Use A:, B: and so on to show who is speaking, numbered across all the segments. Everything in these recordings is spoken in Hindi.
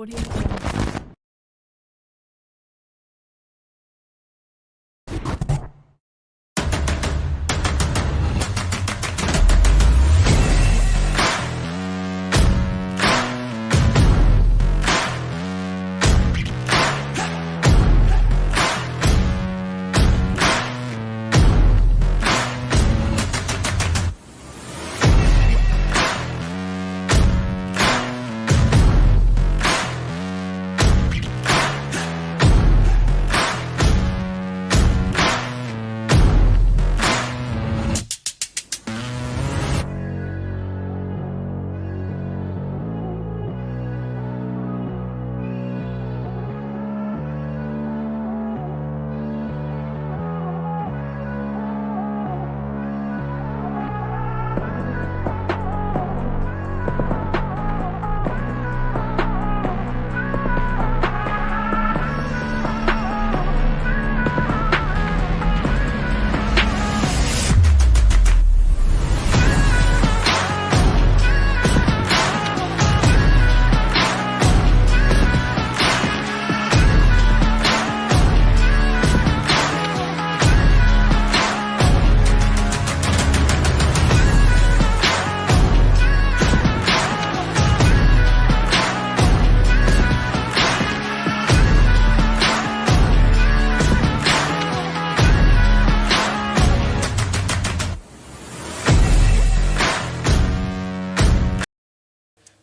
A: Audio Jungle.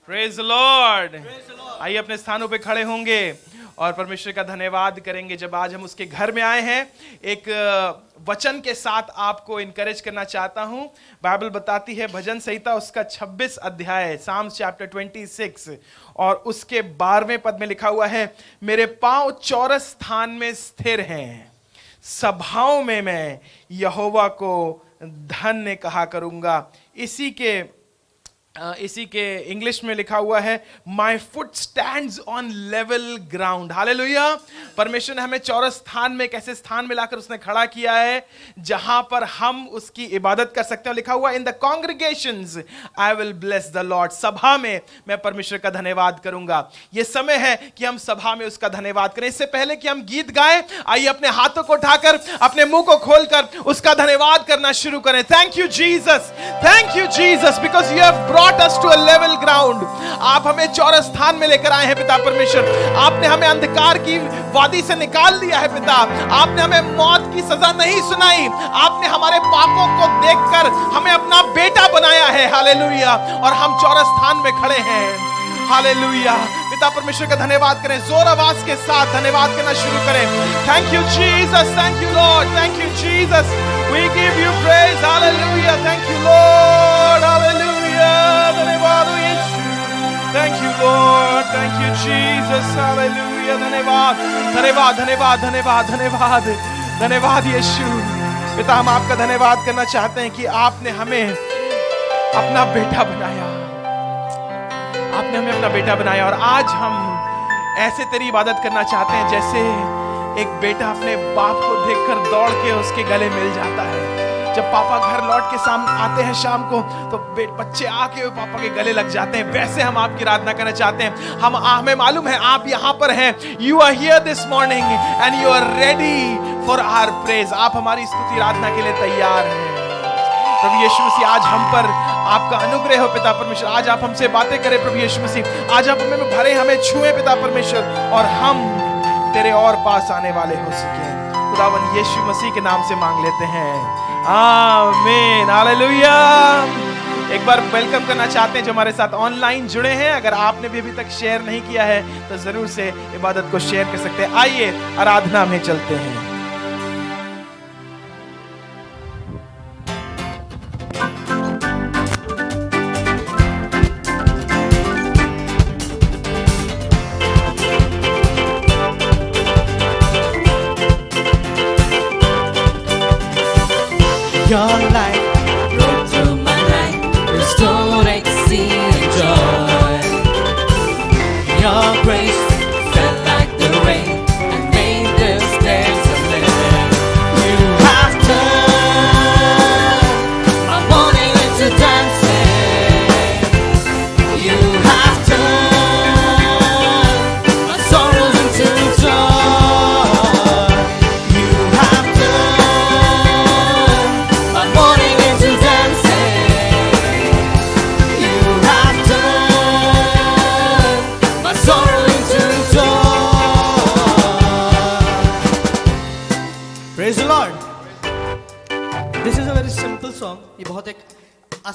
B: Praise Lord. आइए अपने स्थानों पे खड़े होंगे और परमेश्वर का धन्यवाद करेंगे जब आज हम उसके घर में आए हैं। एक वचन के साथ आपको इनकरेज करना चाहता हूं। बाइबल बताती है भजन संहिता उसका 26 अध्याय साम्स चैप्टर 26 और उसके 12वें पद में लिखा हुआ है, मेरे पांव चौरस स्थान में स्थिर हैं, सभाओं में मैं यहोवा को धन्य कहा करूंगा। इसी के इंग्लिश में लिखा हुआ है, my foot stands on level ground. Hallelujah. परमेश्वर ने हमें चौरस स्थान में, एक ऐसे स्थान में लाकर उसने खड़ा किया है जहां पर हम उसकी इबादत कर सकते हैं। लिखा हुआ in the congregations I will bless the Lord. सभा में मैं परमेश्वर का धन्यवाद करूंगा। यह समय है कि हम सभा में उसका धन्यवाद करें। इससे पहले कि हम गीत गाएं, आइए अपने हाथों को उठाकर, अपने मुंह को खोलकर उसका धन्यवाद करना शुरू करें। Thank you Jesus, thank you Jesus, because you have brought us to a level ground। आप हमें चौरस स्थान में लेकर आए हैं पिता परमेश्वर। आपने हमें अंधकार की वादी से निकाल दिया है पिता। आपने हमें मौत की सजा नहीं सुनाई। आपने हमारे पापों को देखकर हमें अपना बेटा बनाया है। हालेलुया। और हम चौरस स्थान में खड़े हैं। हालेलुया। पिता परमेश्वर का धन्यवाद करें। जोर आवाज के साथ धन्यवाद करना शुरू करें। Thank you Jesus, thank you Lord, thank you Jesus, we give you praise. Hallelujah. Thank you Lord. Hallelujah. धन्यवाद हो Yeshu. Thank you Lord, thank you Jesus. Hallelujah. धन्यवाद, धन्यवाद, धन्यवाद, धन्यवाद, धन्यवाद, धन्यवाद यीशु। पिता हम आपका धन्यवाद करना चाहते हैं कि आपने हमें अपना बेटा बनाया। आपने हमें अपना बेटा बनाया और आज हम ऐसे तेरी इबादत करना चाहते हैं जैसे एक बेटा अपने बाप को देखकर दौड़ के उसके गले मिल जाता है। जब पापा घर लौट के आते हैं शाम को तो बच्चे आके पापा के गले लग जाते हैं। वैसे हम आपकी आराधना करना चाहते हैं। हमें मालूम है आप यहाँ पर हैं। You are here this morning and you are ready for our praise. आप हमारी स्तुति आराधना के लिए तैयार हैं। प्रभु यीशु मसीह आज हम पर आपका अनुग्रह हो पिता परमेश्वर। आज आप हमसे बातें करें प्रभु यीशु मसीह। आज आप हमें भरे, हमें छुए पिता परमेश्वर और हम तेरे और पास आने वाले हो सके। खुदावन यीशु मसीह के नाम से मांग लेते हैं, आमीन। हालेलुया। एक बार वेलकम करना चाहते हैं जो हमारे साथ ऑनलाइन जुड़े हैं। अगर आपने भी अभी तक शेयर नहीं किया है तो जरूर से इबादत को शेयर कर सकते हैं। आइए आराधना में चलते हैं।
C: Your light brought to my life, restored exceeding joy. Your grace fell like the rain and made this day to live. You have turned my mourning into dancing. You have turned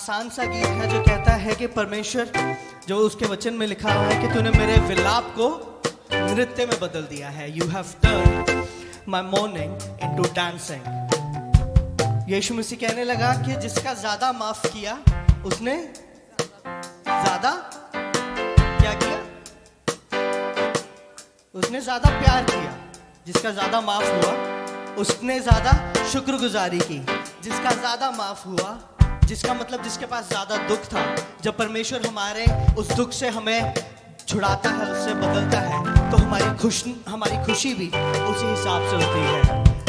A: आसान सा गीत है जो कहता है कि परमेश्वर, जो उसके वचन में लिखा हुआ है कि तूने मेरे विलाप को नृत्य में बदल दिया है। You have turn my mourning into dancing. Yeshu Masih कहने लगा कि जिसका ज्यादा माफ किया उसने ज्यादा क्या किया? उसने ज्यादा प्यार किया। जिसका ज्यादा माफ हुआ उसने ज्यादा शुक्रगुजारी की। जिसका ज्यादा माफ हुआ, जिसका मतलब जिसके पास ज्यादा दुख था, जब परमेश्वर हमारे उस दुख से हमें छुड़ाता है, उससे बदलता है, तो हमारी खुशी भी उसी हिसाब से होती है।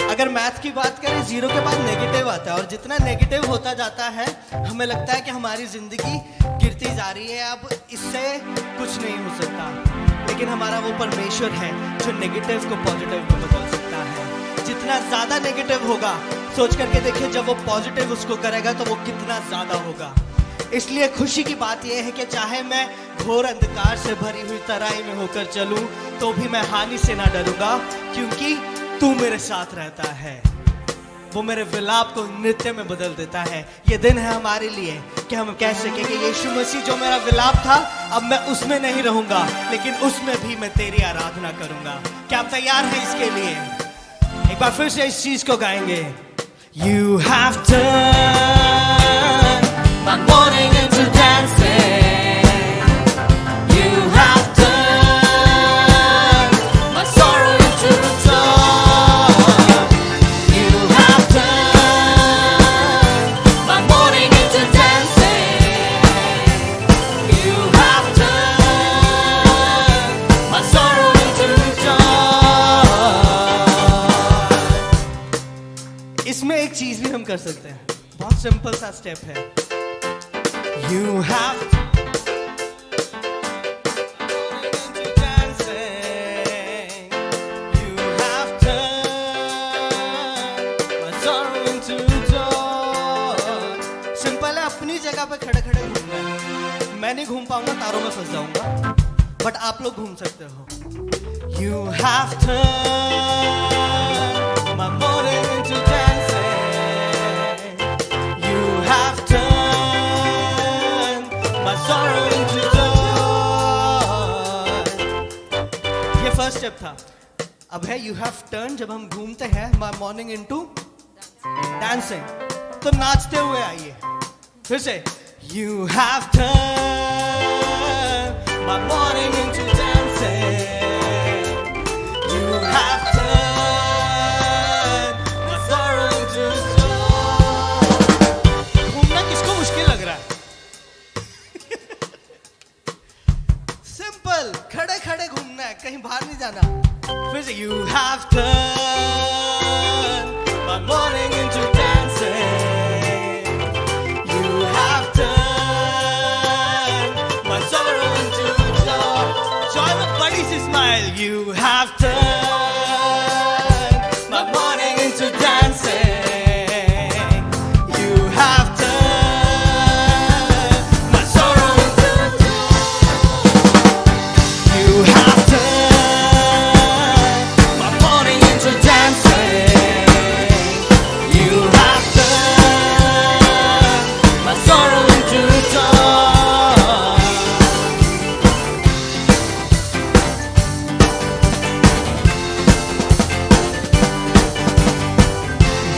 A: अगर मैथ की बात करें, 0 के बाद नेगेटिव आता है और जितना नेगेटिव होता जाता है हमें लगता है कि हमारी जिंदगी गिरती जा रही है, अब इससे कुछ नहीं हो सकता। लेकिन हमारा वो परमेश्वर है जो नेगेटिव को पॉजिटिव में बदल सकता है। जितना ज्यादा नेगेटिव होगा, सोच करके देखिए, जब वो पॉजिटिव उसको करेगा तो वो कितना ज्यादा होगा। इसलिए खुशी की बात यह है कि चाहे मैं घोर अंधकार से भरी हुई तराई में होकर चलूं तो भी मैं हानि से ना डरूंगा, क्योंकि तू मेरे साथ रहता है। वो मेरे विलाप को नृत्य में बदल देता है। ये दिन है हमारे लिए कि हम कह सकें कि यीशु मसीह जो मेरा विलाप था, अब मैं उसमें नहीं रहूंगा, लेकिन उसमें भी मैं तेरी आराधना करूंगा। क्या आप तैयार हैं इसके लिए? एक बार फिर से इस चीज को गाएंगे। You have turned my morning into dancing. You have turned my sorrow into joy. You have turned my morning into dancing. You have turned my sorrow into joy. इसमें एक चीज भी हम कर सकते हैं, बहुत सिंपल सा स्टेप है। You have into dancing. You have turned my sorrow into joy. Simple है, अपनी जगह पे खड़े खड़े घूमना है। मैं नहीं घूम पाऊंगा, तारों में फंस जाऊंगा, बट आप लोग घूम सकते हो। You have turned my morning into dancing. ये फर्स्ट स्टेप था। अब है यू हैव टर्न। जब हम घूमते हैं माय मॉर्निंग इनटू डांसिंग, तो नाचते हुए आइए फिर से। You have turn my mourning into dancing. You have turn my sorrow into Joy. घूमना किसको मुश्किल लग रहा है? सिंपल, खड़े खड़े घूमना है, कहीं बाहर नहीं जाना। फिर से you have turn my mourning into dancing. You have turn my sorrow into joy. Joy में बड़ी सी smile. You have turn my mourning into dancing. You have turn my sorrow into joy. You have turned my morning into dancing. You have turned my sorrow into joy.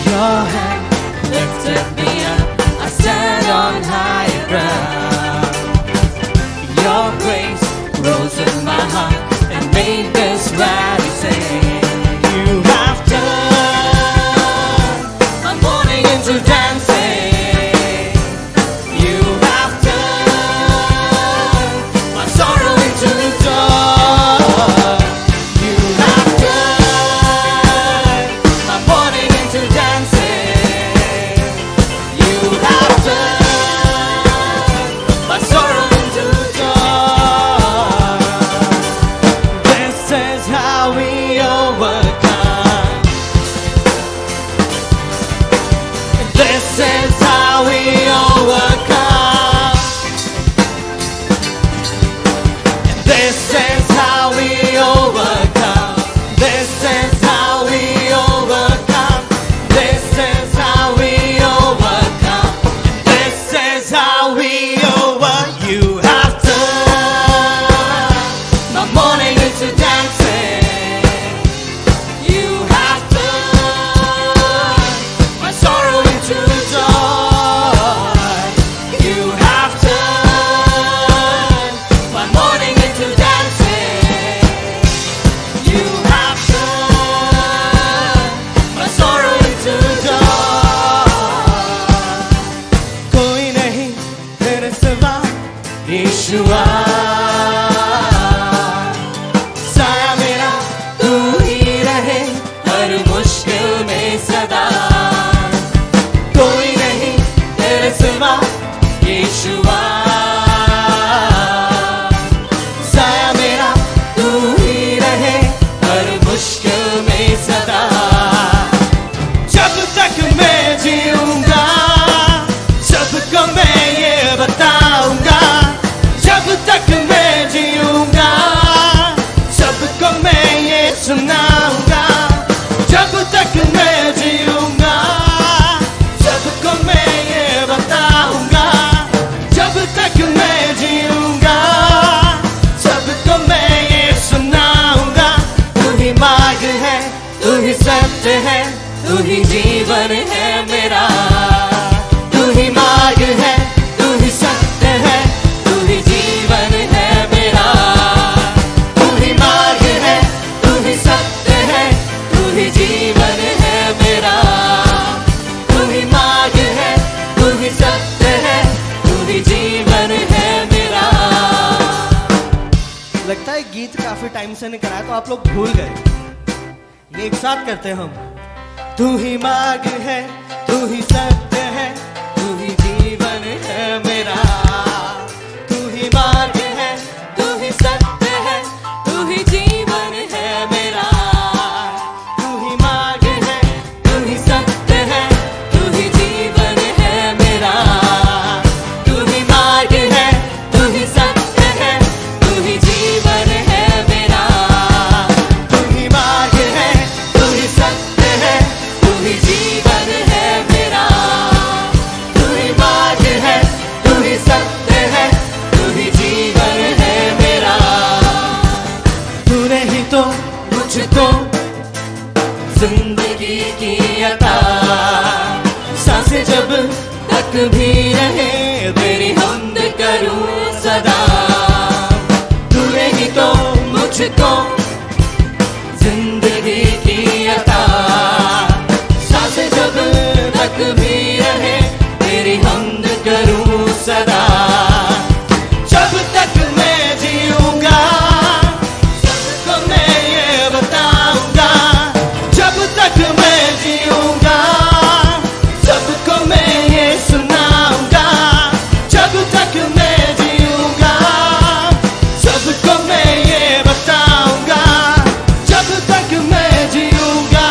C: Your hand lifted me up. I stand on higher ground. Your grace rose in my heart and made this valley sing.
A: You have turned
C: My morning into dancing.
A: You have turned
C: My sorrow into joy.
A: You have turned
C: My morning into dancing.
A: You have turned
C: My sorrow into joy.
A: This is how we overcome. This
C: तू ही जीवन है मेरा,
A: तू ही मार्ग है,
C: तू ही सत्य है, तू ही जीवन है मेरा,
A: तू ही मार्ग है,
C: तू ही सत्य है, तू ही जीवन है मेरा, तू ही मार्ग है, तू ही सत्य है, तू ही जीवन है मेरा।
A: लगता है गीत काफी टाइम से नहीं कराया तो आप लोग भूल गए। ये एक साथ करते हैं हम। तू ही मार्ग है, तू ही सत्य है,
C: तू ही जीवन है मेरा,
A: तू ही मार्ग है,
C: तू ही सत्य है, तू ही जीवन है मेरा,
A: तू ही मार्ग है,
C: तू ही सत्य है, तू ही जीवन है मेरा, तू ही मार्ग है, तू ही सत्य है, तू ही जीवन है मेरा,
A: तू ही मार्ग है,
C: तू ही सत्य है, तू ही जीवन है मेरा, तू ही मार्ग है, तू ही सत्य है, तू ही जीवन है मेरा।
A: तूने ही तो
C: मुझको जिंदगी की अता, सांसें जब तक भी रहे तेरी हमद करूं सदा, तूने ही तो मुझको जिंदगी की अता, सांसें जब तक भी रहे तेरी हमद करूं सदा,
A: जब तक मैं जीऊंगा सबको मैं ये बताऊंगा, जब तक मैं जीऊंगा सबको मैं ये सुनाऊंगा, जब तक मैं जीऊंगा सबको मैं ये बताऊंगा, जब तक मैं जीऊंगा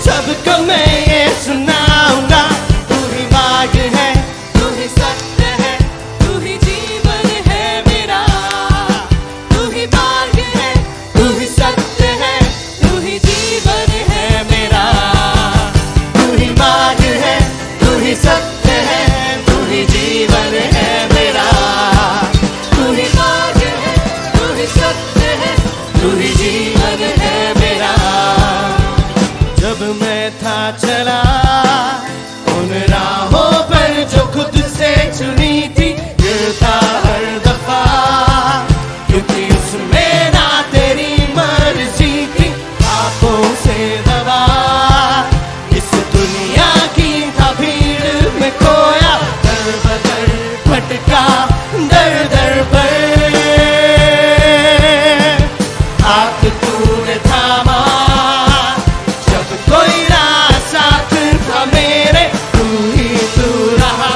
A: सबको मैं ये सुनाऊंगा। तू ही मार्ग है,
C: तू ही सत्य है, तू ही जीवन है मेरा, तू ही मार्ग है, तू ही सत्य है, तू ही जीवन है मेरा,
A: तू ही मार्ग है,
C: तू ही सत्य है, तू ही जीवन है मेरा, तू ही मार्ग है, तू ही सत्य है, तू ही जीवन है मेरा।
A: जब मैं था चला उन राहों पर जो खुद से चुनी थी, गिरता हर दफा क्योंकि उसमें ना तेरी मर्जी थी, आंखों से दबा इस दुनिया की था भीड़ में खोया, दर बदर भटका दर दर पर, हाथ तूने थामा जब कोई राह साथ था मेरे, तू ही तू रहा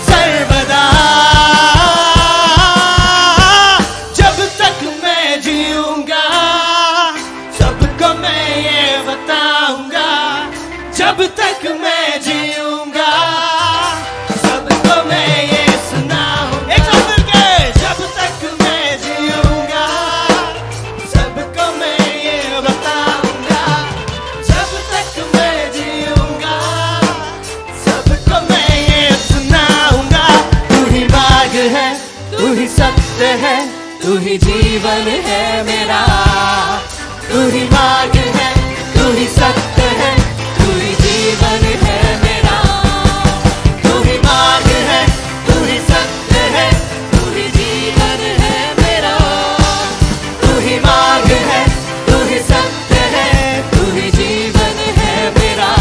A: सर्वदा, जब तक मैं जीऊंगा सबको मैं ये बताऊंगा, जब तक मैं जीऊंगा सबको मैं ये सुनाऊंगा। एक साथ मिलके, जब तक मैं जीऊंगा सबको मैं ये बताऊंगा, जब तक मैं जीऊंगा सबको मैं ये सुनाऊंगा। तू ही मार्ग है,
C: तू ही सत्य है, तू ही जीवन है मेरा, तू ही मार्ग है, तू ही सत्य है, तू ही जीवन है मेरा, तू ही मार्ग है, तू ही सत्य है, तू ही जीवन है मेरा, तू ही मार्ग है, तू ही सत्य है, तू ही जीवन है मेरा,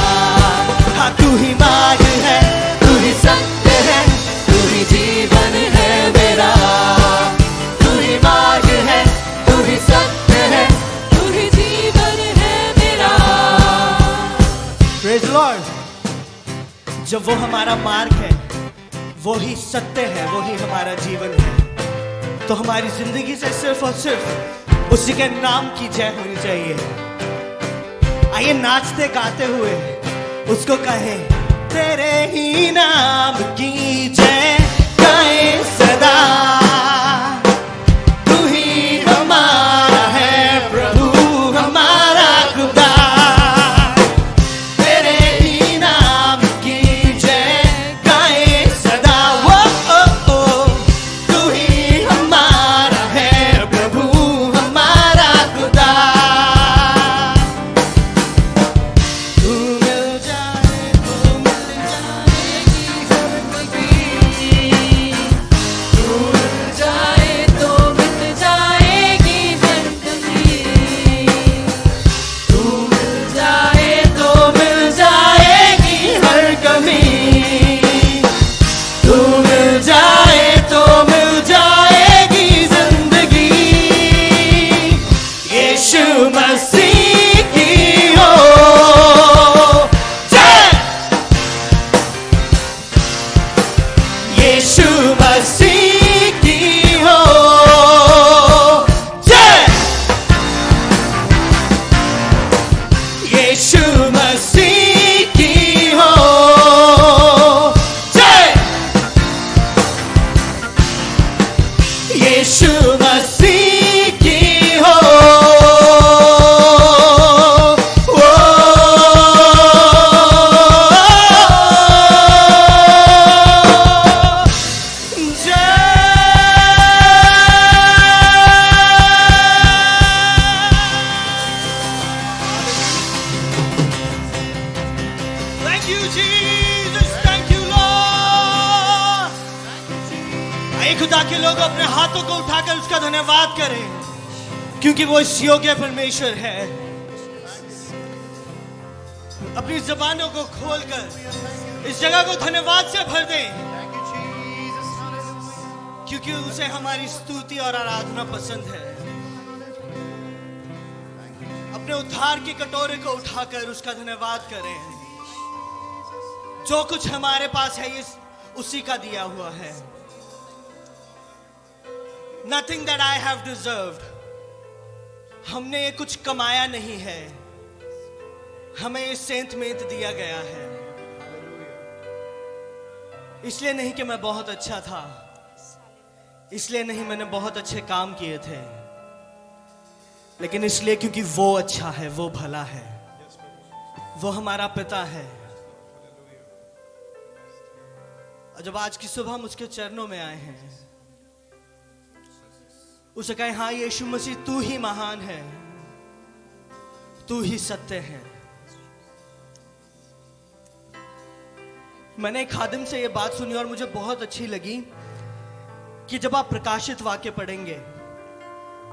A: हाँ तू ही मार्ग है,
C: तू ही सत्य है, तू ही जीवन है मेरा, तू ही मार्ग है, तू ही सत्य है, तू ही जीवन है मेरा।
A: Praise Lord. जब वो हमारा मार्ग है, वो ही सत्य है, वो ही हमारा जीवन है, तो हमारी जिंदगी से सिर्फ और सिर्फ उसी के नाम की जय होनी चाहिए। आइए नाचते गाते हुए उसको कहे, तेरे ही नाम की जय गाए सदा, तू ही हमारा है प्रभु हमारा खुदा, तेरे ही नाम की जय गाए सदा, तू ही हमारा है प्रभु हमारा खुदा, क्योंकि वो इस योग्य परमेश्वर है। अपनी जबानों को खोलकर इस जगह को धन्यवाद से भर दें, क्योंकि उसे हमारी स्तुति और आराधना पसंद है। अपने उद्धार की कटोरे को उठाकर उसका धन्यवाद करें। जो कुछ हमारे पास है ये उसी का दिया हुआ है। Nothing that I have deserved. हमने ये कुछ कमाया नहीं है, हमें ये सेंत मेंत दिया गया है। इसलिए नहीं कि मैं बहुत अच्छा था, इसलिए नहीं मैंने बहुत अच्छे काम किए थे, लेकिन इसलिए क्योंकि वो अच्छा है, वो भला है, वो हमारा पिता है। और जब आज की सुबह हम उसके चरणों में आए हैं, उसे कहें, हाँ यीशु मसीह तू ही महान है, तू ही सत्य है। मैंने एक खादिम से ये बात सुनी और मुझे बहुत अच्छी लगी कि जब आप प्रकाशित वाक्य पढ़ेंगे,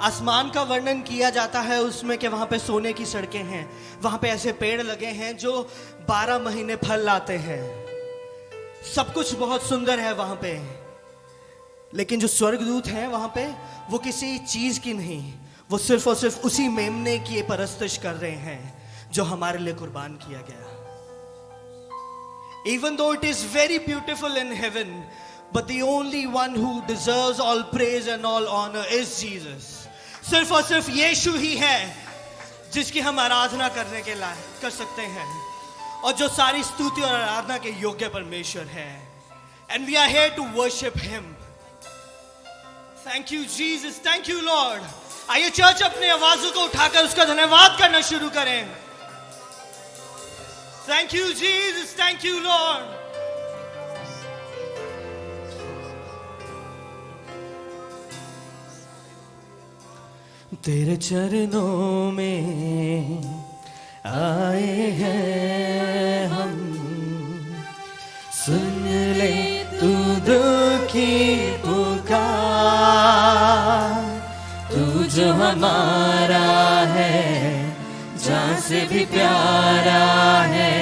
A: आसमान का वर्णन किया जाता है उसमें कि वहां पे सोने की सड़कें हैं, वहां पे ऐसे पेड़ लगे हैं जो 12 महीने फल लाते हैं। सब कुछ बहुत सुंदर है वहां पे, लेकिन जो स्वर्गदूत हैं वहां पे, वो किसी चीज की नहीं, वो सिर्फ और सिर्फ उसी मेमने की परस्तिश कर रहे हैं जो हमारे लिए कुर्बान किया गया। Even though it is very beautiful in heaven, but the only one who deserves all praise and all honor is Jesus. सिर्फ और सिर्फ यीशु ही है जिसकी हम आराधना करने के लायक कर सकते हैं, और जो सारी स्तुति और आराधना के योग्य परमेश्वर है। And we are here to worship him. Thank you Jesus, thank you Lord. आइए चर्च अपनी आवाजों को उठाकर उसका धन्यवाद करना शुरू करें। Thank you Jesus, thank you Lord. तेरे चरणों में आए हैं हम, सुन ले तू दुखी पुकार, तू जो हमारा है, जान से भी प्यारा है,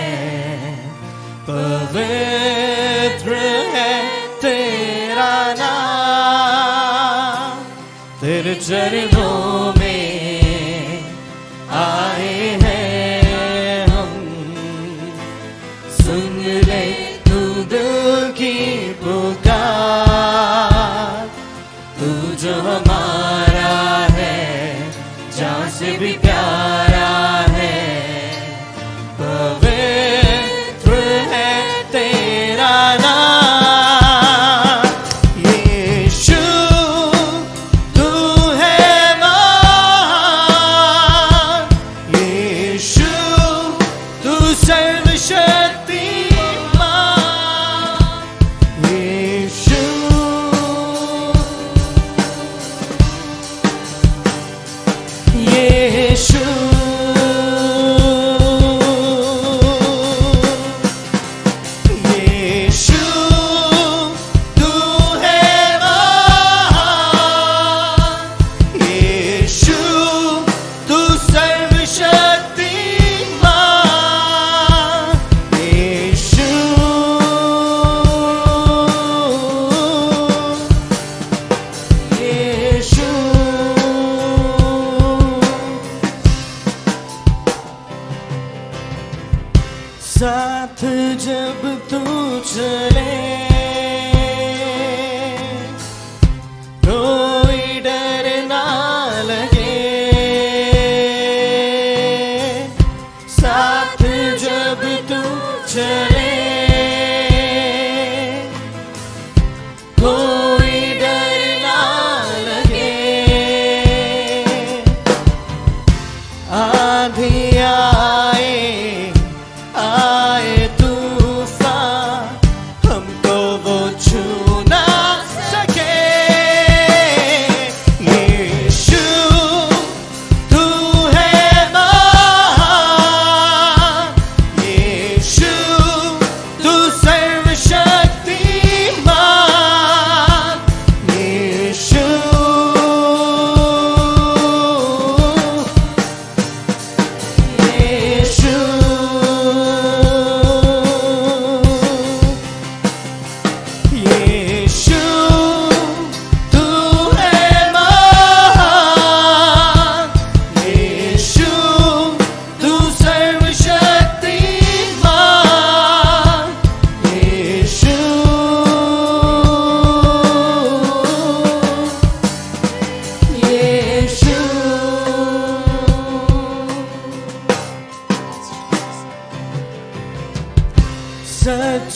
A: पवित्र है तेरा नाम। तेरे चरणों में आए हैं हम, सुन ले तू दिल की पुकार, तू जो हमारा है, जान से भी प्यारा है, पवित्र है तेरा नाम। यीशु तू है महान, यीशु तू सर्वशक्तिमान, यीशु यीशु साथ जब तू चले, कोई डर ना लगे, साथ जब तू चले, कोई डर ना लगे, आंधी आए तूफान,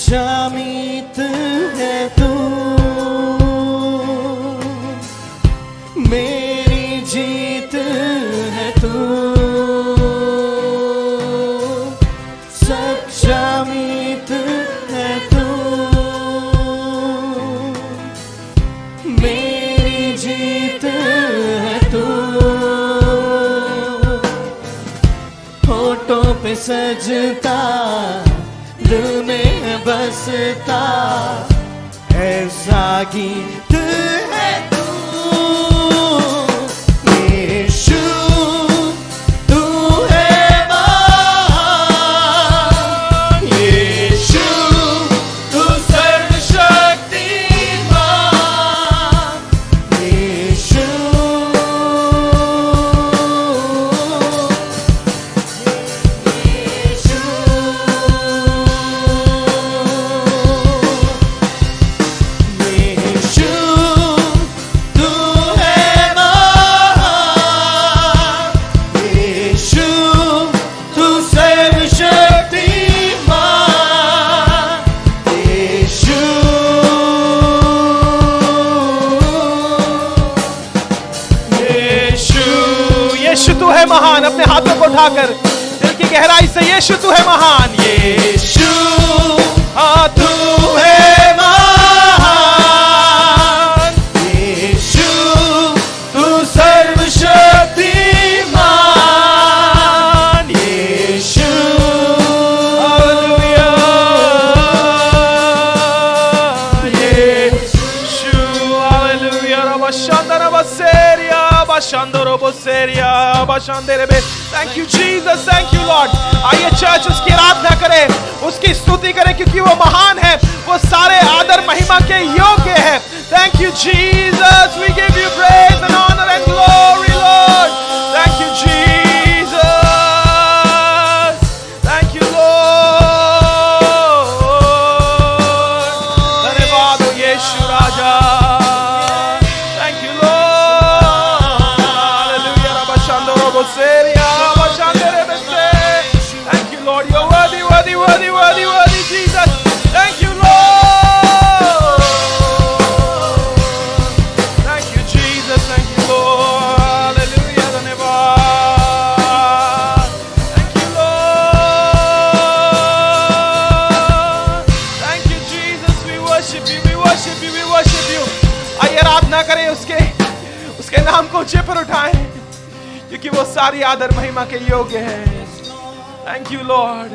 A: सच्चा मीत है तू, मेरी जीत है तू, सच्चा मीत है तू, मेरी जीत है तू। होठों पे सजता, दिल में बसता, ऐसा गीत है तू। यीशु तू है महान, यीशु तू सर्वशक्तिमान, यीशु
B: यीशु तू है महान। अपने हाथों को उठाकर दिल की गहराई से यीशु तू है महान, यीशु हाँ तू है महान, यीशु तू सर्वशक्तिमान, यीशु हालेलुया, यीशु हालेलुया। रब शांदर बसेरिया Bashandoro Boseria, Bashanderebe. Thank you Jesus, thank you Lord. आइए चर्च उसकी आराधना करें, उसकी स्तुति करें, क्योंकि वो महान है, वो सारे आदर महिमा के योग्य है। Thank you Jesus, we give you praise and honor and glory Lord. Thank you Jesus, thank you Lord. धन्यवाद हो यीशु राजा। Thank you, Lord. You're worthy, worthy, worthy, worthy, worthy, Jesus. Thank you, Lord. Thank you, Jesus. Thank you, Lord. Hallelujah. धन्यवाद. Thank you, Lord. Thank you, Jesus. We worship you. We worship you. We worship you. आइए आराधना करें उसके नाम को ऊंचे पर उठाएं, क्योंकि वो सारी आदर महिमा के योग्य है। Thank you Lord.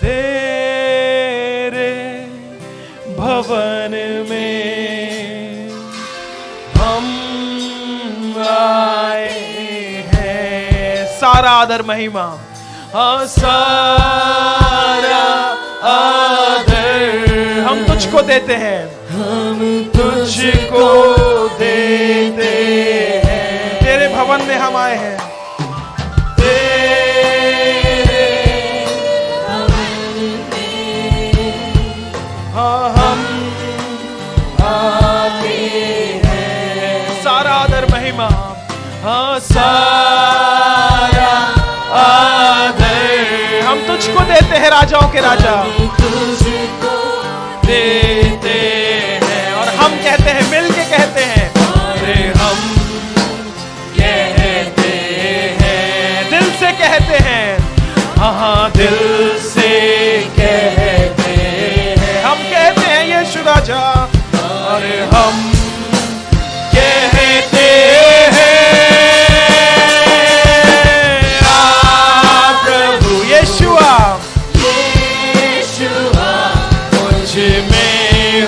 B: तेरे भवन में हम आए हैं, सारा आदर महिमा, हाँ सारा आदर हम तुझको देते हैं, हम तुझको देते हैं। तेरे भवन में हम आए हैं, तेरे भवन में हाँ हम आते हैं, सारा आदर महिमा, हाँ सारा आदर हम तुझको देते हैं, राजाओं के राजा तुझको देते हैं। और हम कहते हैं, मिल के कहते हैं, अरे हम कहते हैं, दिल से कहते हैं, हाँ दिल से कहते हैं, हम कहते हैं यीशु राजा, अरे हम कहते हैं, आ प्रभु यीशुआ, मुझ में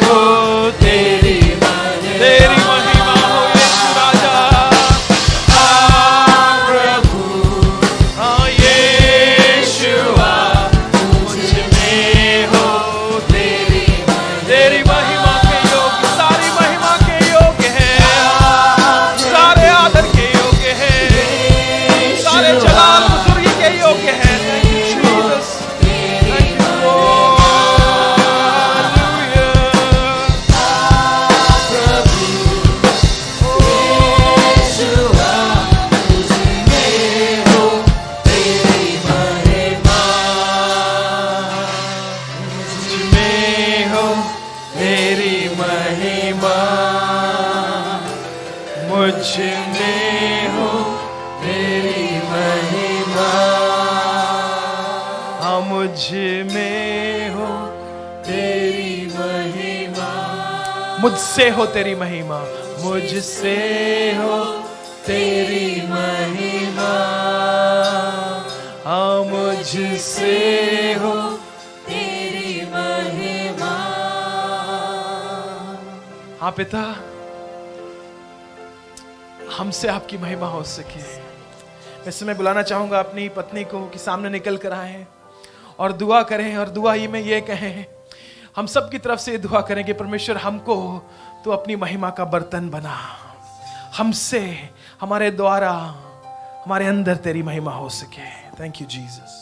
B: मुझ में हो तेरी महिमा, हाँ मुझ में हो तेरी महिमा, मुझसे हो तेरी महिमा, मुझसे हो तेरी महिमा, हाँ मुझसे हो तेरी महिमा। हाँ पिता, हमसे आपकी महिमा हो सके। मैं इस समय बुलाना चाहूंगा अपनी पत्नी को कि सामने निकल कर आए और दुआ करें, और दुआ ही में ये कहें, हम सब की तरफ से दुआ करें कि परमेश्वर हमको तो अपनी महिमा का बर्तन बना, हमसे, हमारे द्वारा, हमारे अंदर तेरी महिमा हो सके। Thank you Jesus.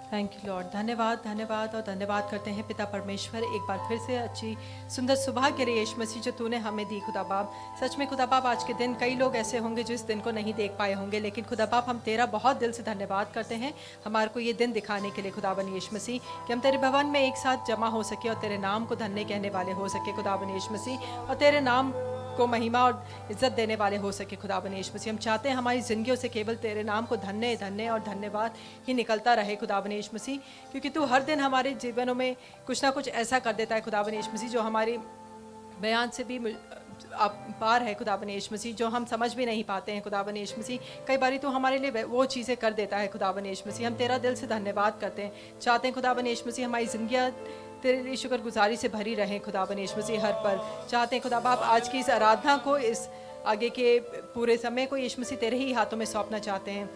D: Thank you Lord. धन्यवाद, धन्यवाद और धन्यवाद करते हैं पिता परमेश्वर, एक बार फिर से अच्छी सुंदर सुबह के लिए यीशु मसीह जो तूने हमें दी खुदा बाप। सच में खुदा बाप, आज के दिन कई लोग ऐसे होंगे जो इस दिन को नहीं देख पाए होंगे, लेकिन खुदा बाप हम तेरा बहुत दिल से धन्यवाद करते हैं हमारे को ये दिन दिखाने के लिए खुदावन यीशु मसीह, कि हम तेरे भवन में एक साथ जमा हो सके और तेरे नाम को धन्य कहने वाले हो सके खुदावन यीशु मसीह, और तेरे नाम को महिमा और इज्जत देने वाले हो सके खुदावन यीशु मसीह। हम चाहते हैं हमारी ज़िंदगियों से केवल तेरे नाम को धन्य धन्य और धन्यवाद ही निकलता रहे खुदावन यीशु मसीह, क्योंकि तू हर दिन हमारे जीवनों में कुछ ना कुछ ऐसा कर देता है खुदावन यीशु मसीह जो हमारी बयान से भी पार है खुदावन यीशु मसीह, जो हम समझ भी नहीं पाते हैं खुदावन यीशु मसीह। कई बारी तो हमारे लिए वो चीज़ें कर देता है खुदावन यीशु मसीह। हम तेरा दिल से धन्यवाद करते हैं, चाहते हैं खुदावन यीशु मसीह हमारी ज़िंदगियाँ तेरी शुक्रगुजारी से भरी रहें खुदावन यीशु मसीह हर पर। चाहते हैं खुदा बाप आज की इस आराधना को, इस आगे के पूरे समय को यीशु मसीह तेरे ही हाथों में सौंपना चाहते हैं,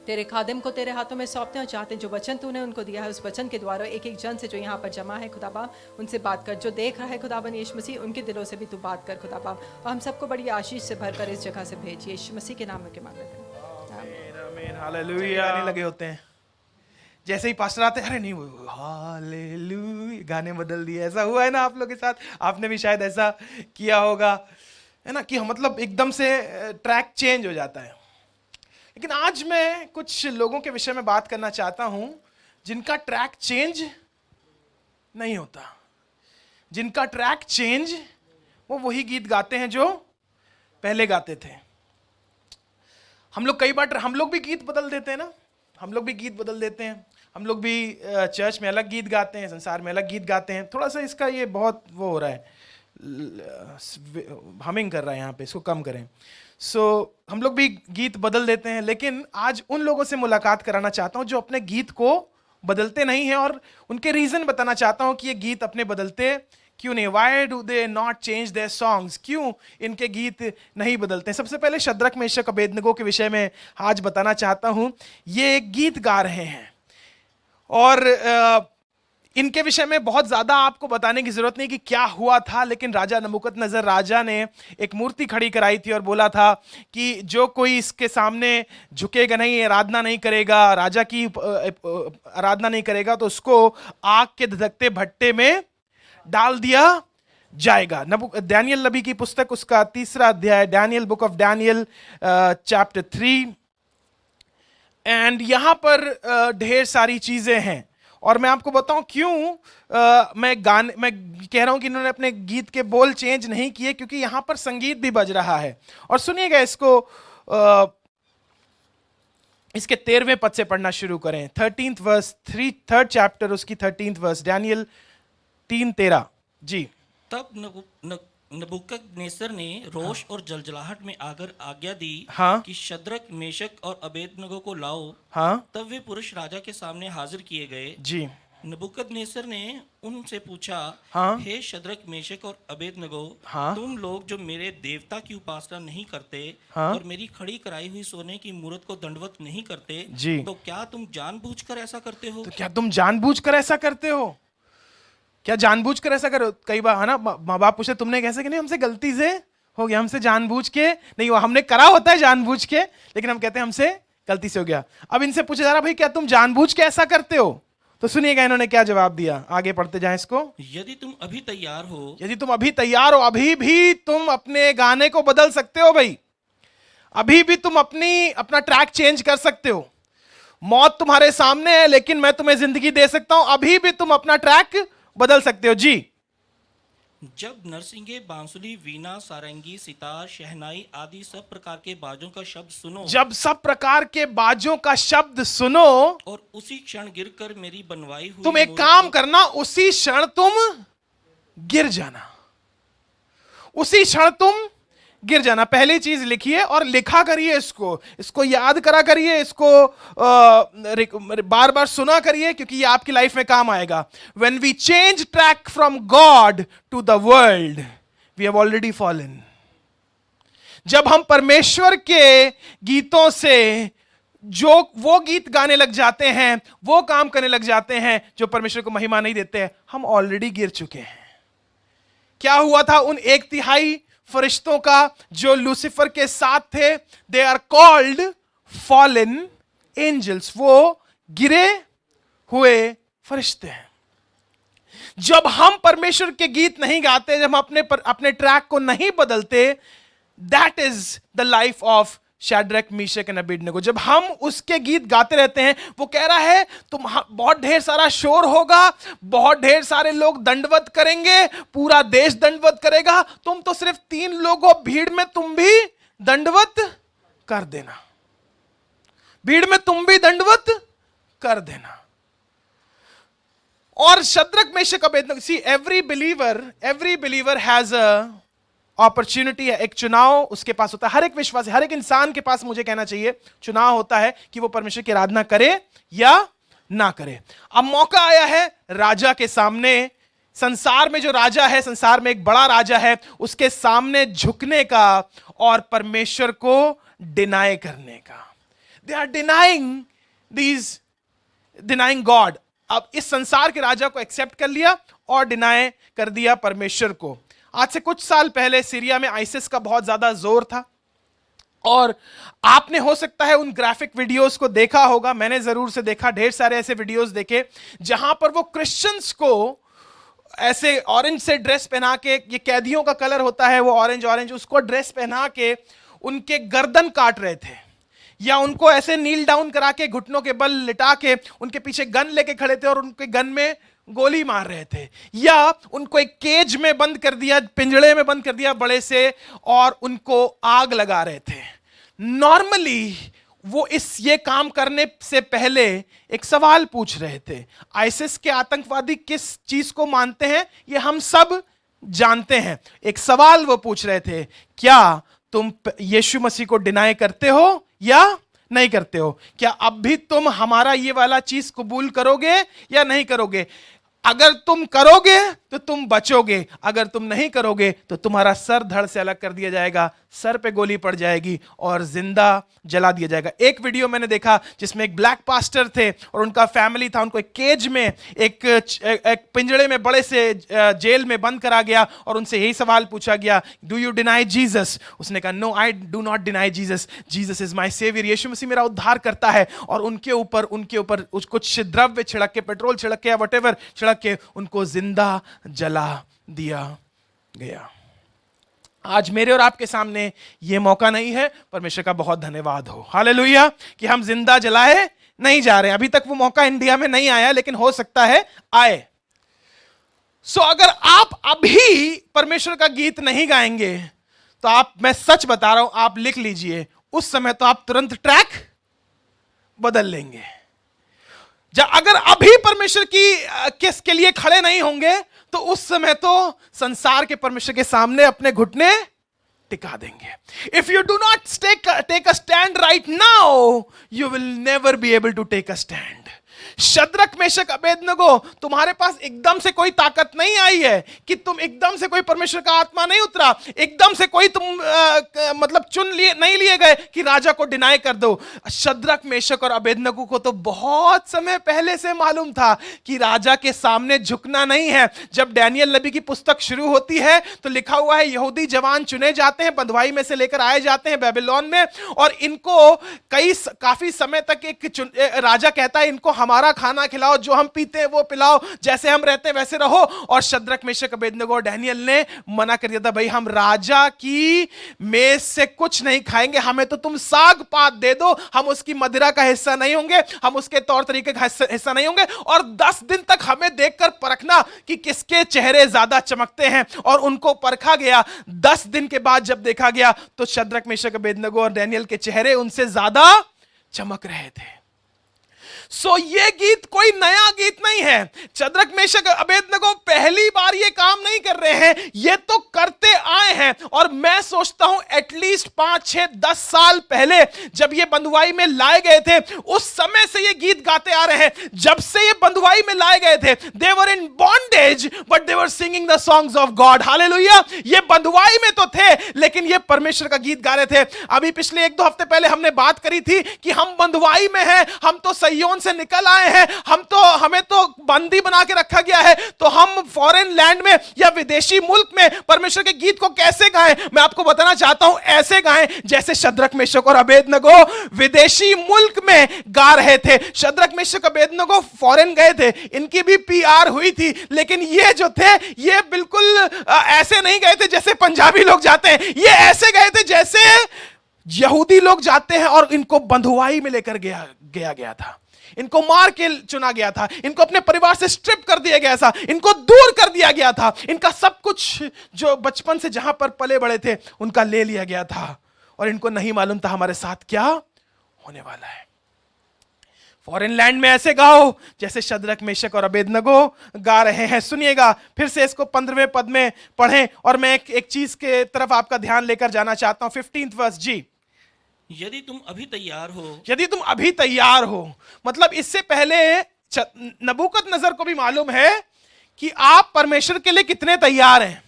D: तेरे खादिम को तेरे हाथों में सौंपते हैं, और चाहते हैं जो वचन तूने उनको दिया है उस वचन के द्वारा एक एक जन से जो यहाँ पर जमा है खुदा बाप उनसे बात कर, जो देख रहा है खुदावन यीशु मसीह उनके दिलों से भी तू बात कर खुदा बाप, और हम सबको बड़ी आशीष से भरकर इस जगह से भेजिए यीशु मसीह के नाम में के मांगते हैं।
B: आमीन, हालेलुया। गाने लगे होते हैं, जैसे ही पास्टर आते हैं, अरे नहीं वो हालेलुया, गाने बदल दिए। ऐसा हुआ है ना आप लोग के साथ? आपने भी शायद ऐसा किया होगा, है ना, कि मतलब एकदम से ट्रैक चेंज हो जाता है। लेकिन आज मैं कुछ लोगों के विषय में बात करना चाहता हूं जिनका ट्रैक चेंज नहीं होता, जिनका ट्रैक चेंज, वो वही गीत गाते हैं जो पहले गाते थे। हम लोग कई बार हम लोग भी गीत बदल देते हैं ना, हम लोग भी गीत बदल देते हैं, हम लोग भी चर्च में अलग गीत गाते हैं, संसार में अलग गीत गाते हैं। थोड़ा सा इसका ये बहुत वो हो रहा है, हमिंग कर रहा है यहाँ पे, इसको कम करें। हम लोग भी गीत बदल देते हैं, लेकिन आज उन लोगों से मुलाकात कराना चाहता हूँ जो अपने गीत को बदलते नहीं हैं, और उनके रीज़न बताना चाहता हूँ कि ये गीत अपने बदलते क्यों नहीं। Why do they not change their songs, क्यों इनके गीत नहीं बदलते। सबसे पहले शद्रक मेशक अबेदनगो के विषय में आज बताना चाहता हूँ। ये एक गीत गा रहे हैं, और इनके विषय में बहुत ज़्यादा आपको बताने की ज़रूरत नहीं कि क्या हुआ था, लेकिन राजा नबूकदनेस्सर राजा ने एक मूर्ति खड़ी कराई थी और बोला था कि जो कोई इसके सामने झुकेगा नहीं, आराधना नहीं करेगा, राजा की आराधना नहीं करेगा, तो उसको आग के धधकते भट्टे में डाल दिया जाएगा। दानियल नबी की पुस्तक उसका 3रा अध्याय, Daniel, book of Daniel chapter 3। And यहाँ पर ढेर सारी चीज़ें हैं, और मैं आपको बताऊं क्यों मैं कह रहा हूं कि इन्होंने अपने गीत के बोल चेंज नहीं किए, क्योंकि यहां पर संगीत भी बज रहा है। और सुनिएगा इसको, इसके 13वें पद से पढ़ना शुरू करें। 13th वर्स, 3rd चैप्टर उसकी 13th वर्स, डैनियल 3:13 जी।
E: तब नबूकदनेस्सर ने रोष और जलजलाहट में आकर आज्ञा दी
B: हाँ?
E: कि शद्रक, मेशक और अबेदनगो को लाओ।
B: हाँ?
E: तब वे पुरुष राजा के सामने हाजिर किए गए
B: जी।
E: नबूकदनेस्सर ने उनसे पूछा,
B: हाँ?
E: हे शद्रक, मेशक और अबेदनगो,
B: हाँ?
E: तुम लोग जो मेरे देवता की उपासना नहीं करते
B: हाँ?
E: और मेरी खड़ी कराई हुई सोने की मूर्त को दंडवत नहीं करते,
B: जी।
E: तो क्या तुम जानबूझकर ऐसा करते हो?
B: तो क्या तुम जानबूझकर ऐसा करते हो? क्या जानबूझकर ऐसा करो? कई बार है ना, माँ बाप पूछे तुमने कैसे कि नहीं, हमसे गलती से हो गया, हमसे जानबूझ के नहीं हुआ, हमने करा होता है जानबूझ के, लेकिन हम कहते हैं हमसे गलती से हो गया। अब इनसे पूछा जा रहा, भाई क्या तुम जानबूझ के ऐसा करते हो? तो सुनिएगा इन्होंने क्या जवाब दिया, आगे पढ़ते जाएं इसको।
E: यदि तुम अभी तैयार हो,
B: यदि तुम अभी तैयार हो, अभी भी तुम अपने गाने को बदल सकते हो भाई, अभी भी तुम अपना ट्रैक चेंज कर सकते हो। मौत तुम्हारे सामने है, लेकिन मैं तुम्हें जिंदगी दे सकता हूं, अभी भी तुम अपना ट्रैक बदल सकते हो जी।
E: जब नरसिंगे, बांसुरी, वीणा, सारंगी, सितार, शहनाई आदि सब प्रकार के बाजों का शब्द सुनो
B: जब सब प्रकार के बाजों का शब्द सुनो,
E: और उसी क्षण गिरकर मेरी बनवाई हुई
B: तुम एक
E: मूर्ति
B: काम
E: को-
B: करना, उसी क्षण तुम गिर जाना, उसी क्षण तुम गिर जाना। पहली चीज लिखिए और लिखा करिए, इसको याद करा करिए, इसको बार बार सुना करिए, क्योंकि ये आपकी लाइफ में काम आएगा। When we change track from God to the world, we have already fallen. जब हम परमेश्वर के गीतों से जो वो गीत गाने लग जाते हैं, वो काम करने लग जाते हैं जो परमेश्वर को महिमा नहीं देते हैं, हम ऑलरेडी गिर चुके हैं। क्या हुआ था उन 1/3 फरिश्तों का जो लूसीफर के साथ थे? They are called fallen angels, वो गिरे हुए फरिश्ते हैं। जब हम परमेश्वर के गीत नहीं गाते, जब हम अपने ट्रैक को नहीं बदलते, that is the life of Shadrach, Meshach and Abednego. जब हम उसके गीत गाते रहते हैं, वो कह रहा है तुम बहुत ढेर सारा शोर होगा, बहुत ढेर सारे लोग दंडवत करेंगे, पूरा देश दंडवत करेगा, तुम तो सिर्फ 3 लोगों भीड़ में तुम भी दंडवत कर देना, भीड़ में तुम भी दंडवत कर देना। और Shadrach, Meshach, Abednego, see every believer has a opportunity है, एक चुनाव उसके पास होता है। हर एक विश्वासी, हर एक इंसान के पास, मुझे कहना चाहिए, चुनाव होता है कि वो परमेश्वर की आराधना करे या ना करे। अब मौका आया है राजा के सामने, संसार में जो राजा है, संसार में एक बड़ा राजा है, उसके सामने झुकने का और परमेश्वर को डिनाई करने का। They are denying God. अब इस संसार के राजा को एक्सेप्ट कर लिया और डिनाई कर दिया परमेश्वर को। आज से कुछ साल पहले सीरिया में आईसिस का बहुत ज्यादा जोर था, और आपने हो सकता है उन ग्राफिक वीडियोस को देखा होगा, मैंने जरूर से देखा, ढेर सारे ऐसे वीडियोस देखे जहां पर वो क्रिश्चियंस को ऐसे ऑरेंज से ड्रेस पहना के, ये कैदियों का कलर होता है वो ऑरेंज, उसको ड्रेस पहना के उनके गर्दन काट रहे थे, या उनको ऐसे नील डाउन करा के घुटनों के बल लिटा के उनके पीछे गन लेके खड़े थे और उनके गन में गोली मार रहे थे, या उनको एक केज में बंद कर दिया, पिंजड़े में बंद कर दिया बड़े से, और उनको आग लगा रहे थे। नॉर्मली वो ये काम करने से पहले एक सवाल पूछ रहे थे। आईसिस के आतंकवादी किस चीज को मानते हैं ये हम सब जानते हैं। एक सवाल वो पूछ रहे थे, क्या तुम यीशु मसीह को डिनाई करते हो या नहीं करते हो? क्या अब भी तुम हमारा ये वाला चीज कबूल करोगे या नहीं करोगे? अगर तुम करोगे तो तुम बचोगे, अगर तुम नहीं करोगे तो तुम्हारा सर धड़ से अलग कर दिया जाएगा, सर पे गोली पड़ जाएगी और जिंदा जला दिया जाएगा। एक वीडियो मैंने देखा जिसमें एक ब्लैक पास्टर थे और उनका फैमिली था, उनको एक केज में, एक पिंजड़े में बड़े से जेल में बंद करा गया और उनसे यही सवाल पूछा गया, डू यू डिनाई जीसस? उसने कहा, no I do not deny Jesus, Jesus is my saviour, Yeshu Masih मेरा उद्धार करता है। और उनके ऊपर कुछ द्रव्य छिड़क के, पेट्रोल छिड़क के या वटेवर छिड़क के उनको जिंदा जला दिया गया। आज मेरे और आपके सामने ये मौका नहीं है, परमेश्वर का बहुत धन्यवाद हो, हालेलुया, कि हम जिंदा जलाए नहीं जा रहे। अभी तक वो मौका इंडिया में नहीं आया, लेकिन हो सकता है आए। अगर आप अभी परमेश्वर का गीत नहीं गाएंगे तो मैं सच बता रहा हूं, आप लिख लीजिए, उस समय तो आप तुरंत ट्रैक बदल लेंगे। अगर अभी परमेश्वर के लिए खड़े नहीं होंगे तो उस समय तो संसार के परमेश्वर के सामने अपने घुटने टिका देंगे। If you do not take a stand right now, you will never be able to take a stand. Shadrach, Meshach, Abednego, तुम्हारे पास एकदम से कोई ताकत नहीं आई है कि तुम एकदम से कोई परमेश्वर का आत्मा नहीं उतरा, एकदम से कोई तुम मतलब नहीं लिए गए कि राजा को डिनाई कर दो। शद्रक, मेशक और अबेदनगो को तो बहुत समय पहले से मालूम था कि राजा के सामने झुकना नहीं है। जब डैनियल नबी की पुस्तक शुरू होती है तो लिखा हुआ है, यहूदी जवान चुने जाते हैं, बंधुआई में से लेकर आए जाते हैं बेबीलोन में, और इनको काफी समय तक एक राजा कहता है, इनको हमारा हमारा खाना खिलाओ, जो हम पीते हैं वो पिलाओ, जैसे हम रहते हैं वैसे रहो। और शद्रक मेशक अबेदनगो और डैनियल ने मना कर दिया था, भाई हम राजा की मेज से कुछ नहीं खाएंगे, हमें तो तुम साग पात दे दो, हम उसकी मदिरा का हिस्सा नहीं होंगे, हम उसके तौर तरीके का हिस्सा नहीं होंगे। और 10 दिन तक हमें देखकर परखना कि किसके चेहरे ज्यादा चमकते हैं। और उनको परखा गया। 10 दिन के बाद जब देखा गया तो शद्रक मेशक अबेदनगो और डैनियल के चेहरे उनसे ज्यादा चमक रहे थे। सो ये गीत कोई नया गीत नहीं है। शद्रक मेशक अबेदनगो पहली बार ये काम नहीं कर रहे हैं, ये तो करते आए हैं। और मैं सोचता हूं एटलीस्ट 5, 6, 10 साल पहले जब ये बंधुआई में लाए गए थे, उस समय से ये गीत गाते आ रहे हैं। जब से ये बंधुआई में लाए गए थे, they were in bondage but they were singing the songs of God. Hallelujah. ये बंधुआई में तो थे लेकिन ये परमेश्वर का गीत गा रहे थे। अभी पिछले 1-2 हफ्ते पहले हमने बात करी थी कि हम बंधुआई में हैं, हम तो सैयोन से निकल आए हैं, हमें तो बंदी बना के रखा गया है, तो हम फॉरेन लैंड में या विदेशी मुल्क में परमेश्वर के गीत को कैसे गाएं? मैं आपको बताना चाहता हूं, ऐसे गाएं जैसे शद्रक मेशक और अबेदनगो विदेशी मुल्क में गा रहे थे। शद्रक मेशक अबेदनगो फॉरेन गए थे, इनकी भी PR हुई थी, लेकिन ये जो थे ये बिल्कुल ऐसे नहीं गए थे जैसे पंजाबी लोग जाते हैं। ये ऐसे गए थे जैसे यहूदी लोग जाते हैं। और इनको बंधुआई में लेकर गया था, इनको मार के चुना गया था, इनको अपने परिवार से स्ट्रिप कर दिया गया था, इनको दूर कर दिया गया था, इनका सब कुछ जो बचपन से जहां पर पले बड़े थे उनका ले लिया गया था। और इनको नहीं मालूम था हमारे साथ क्या होने वाला है। फॉरेन लैंड में ऐसे गाओ जैसे शद्रक मेशक और अबेदनगो गा रहे हैं। सुनिएगा फिर से इसको 15वें पद में पढ़ें। और मैं एक चीज के तरफ आपका ध्यान लेकर जाना चाहता हूं। 15th वर्स जी।
E: यदि तुम अभी तैयार हो,
B: यदि तुम अभी तैयार हो, मतलब इससे पहले नबूकदनेस्सर को भी मालूम है कि आप परमेश्वर के लिए कितने तैयार हैं।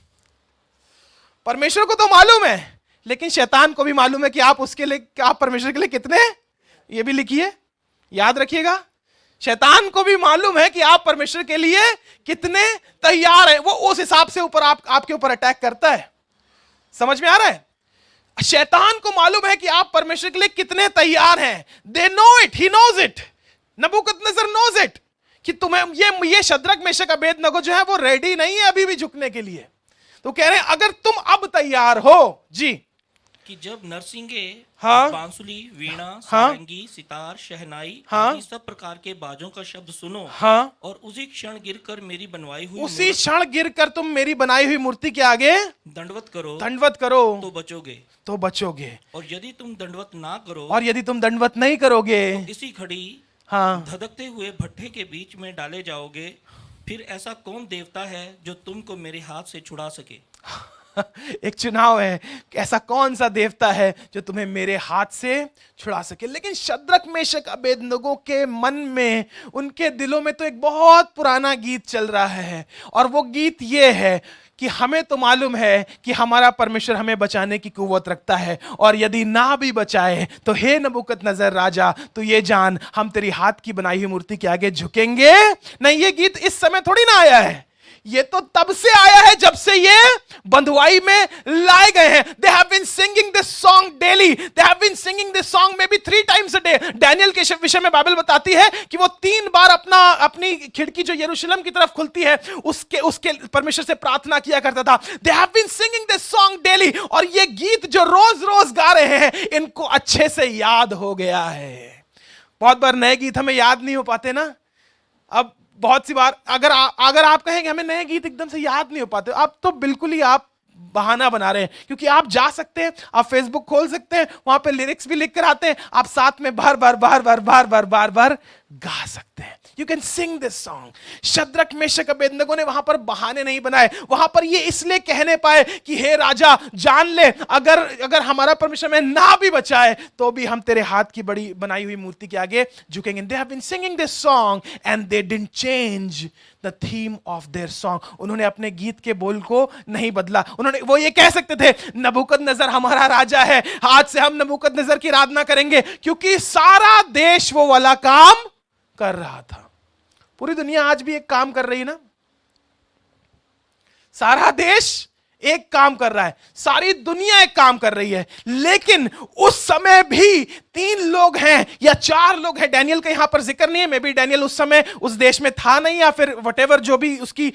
B: परमेश्वर को तो मालूम है, लेकिन शैतान को भी मालूम है कि आप परमेश्वर के लिए कितने, ये भी लिखिए, याद रखिएगा। शैतान को भी मालूम है कि आप परमेश्वर के लिए कितने तैयार हैं। वो उस हिसाब से आपके ऊपर अटैक करता है। समझ में आ रहा है? शैतान को मालूम है कि आप परमेश्वर के लिए कितने तैयार हैं। They know it, he knows it, Nebuchadnezzar knows it कि तुम्हें ये शद्रक मेशक अबेदनगो जो है वो रेडी नहीं है अभी भी झुकने के लिए। तो कह रहे हैं अगर तुम अब तैयार हो जी,
E: कि जब नरसिंगे,
B: हाँ,
E: बांसुरी, वीणा,
B: हाँ,
E: सारंगी, सितार, शहनाई,
B: हाँ,
E: आदि सब प्रकार के बाजों का शब्द सुनो,
B: हाँ,
E: और उसी क्षण गिरकर मेरी बनवाई हुई
B: उसी क्षण गिरकर तुम मेरी बनाई हुई मूर्ति के आगे
E: दंडवत करो
B: तो बचोगे।
E: और यदि तुम दंडवत ना करो,
B: और यदि तुम दंडवत नहीं करोगे,
E: तो इसी घड़ी,
B: हाँ,
E: धधकते हुए भट्ठे के बीच में डाले जाओगे। फिर ऐसा कौन देवता है जो तुमको मेरे हाथ से छुड़ा सके?
B: एक चुनाव है, ऐसा कौन सा देवता है जो तुम्हें मेरे हाथ से छुड़ा सके। लेकिन शद्रक मेशक अबेदनगो के मन में, उनके दिलों में तो एक बहुत पुराना गीत चल रहा है। और वो गीत ये है कि हमें तो मालूम है कि हमारा परमेश्वर हमें बचाने की कुव्वत रखता है, और यदि ना भी बचाए तो हे नबूकदनेस्सर राजा, तो ये जान हम तेरी हाथ की बनाई हुई मूर्ति के आगे झुकेंगे नहीं। ये गीत इस समय थोड़ी ना आया है, ये तो तब से आया है जब से ये बंधुआई में लाए गए हैं। They have been singing this song daily. They have been singing this song maybe 3 times a day. Daniel के विषय में बाइबल बताती है कि वो 3 बार अपनी खिड़की जो यरूशलेम की तरफ खुलती है उसके परमेश्वर से प्रार्थना किया करता था। They have been singing this song daily. और ये गीत जो रोज रोज गा रहे हैं, इनको अच्छे से याद हो गया है। बहुत बार नए गीत हमें याद नहीं हो पाते ना। अब बहुत सी बार अगर आप कहें कि हमें नए गीत एकदम से याद नहीं हो पाते, अब तो बिल्कुल ही आप बहाना बना रहे हैं। क्योंकि आप जा सकते हैं, आप फेसबुक खोल सकते हैं, वहां पे लिरिक्स भी लिख कर आते हैं, आप साथ में बार बार गा सकते हैं। You can sing this song. Shadrach Meshach Abednego ने वहां पर बहाने नहीं बनाए, वहां पर ये इसलिए कहने पाए कि हे राजा जान ले, अगर हमारा परमेश्वर में ना भी बचाए तो भी हम तेरे हाथ की बड़ी बनाई हुई मूर्ति के आगे झुकेंगे। They have been singing this song and they didn't change the theme of their song. उन्होंने अपने गीत के बोल को नहीं बदला। वो ये कह सकते थे नबूकदनेस्सर हमारा राजा है, आज से हम नबूकदनेस्सर की आराधना करेंगे, क्योंकि सारा देश वो वाला काम कर रहा था। पूरी दुनिया आज भी एक काम कर रही ना, सारा देश एक काम कर रहा है, सारी दुनिया एक काम कर रही है, लेकिन उस समय भी 3 लोग हैं या 4 लोग हैं। डैनियल का यहां पर जिक्र नहीं है, मे बी डैनियल उस समय उस देश में था नहीं, या फिर व्हाटएवर जो भी उसकी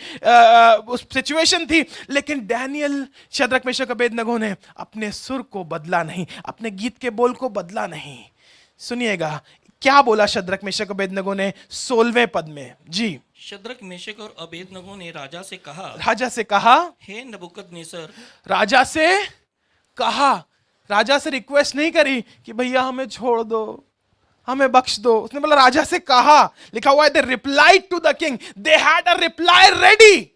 B: उस सिचुएशन थी, लेकिन डैनियल, शद्रक, मेशक, अबेदनगो ने अपने सुर को बदला नहीं, अपने गीत के बोल को बदला नहीं। सुनिएगा क्या बोला शद्रक, मेशक, अबेदनगो ने 16वें पद में। जी,
E: शद्रक, मेशक और अबेदनगो ने राजा से कहा, हे नबूकदनेस्सर,
B: राजा से कहा, राजा से रिक्वेस्ट नहीं करी कि भैया हमें छोड़ दो, हमें बख्श दो। उसने बोला राजा से कहा। लिखा हुआ है they replied to the king, they had a reply ready.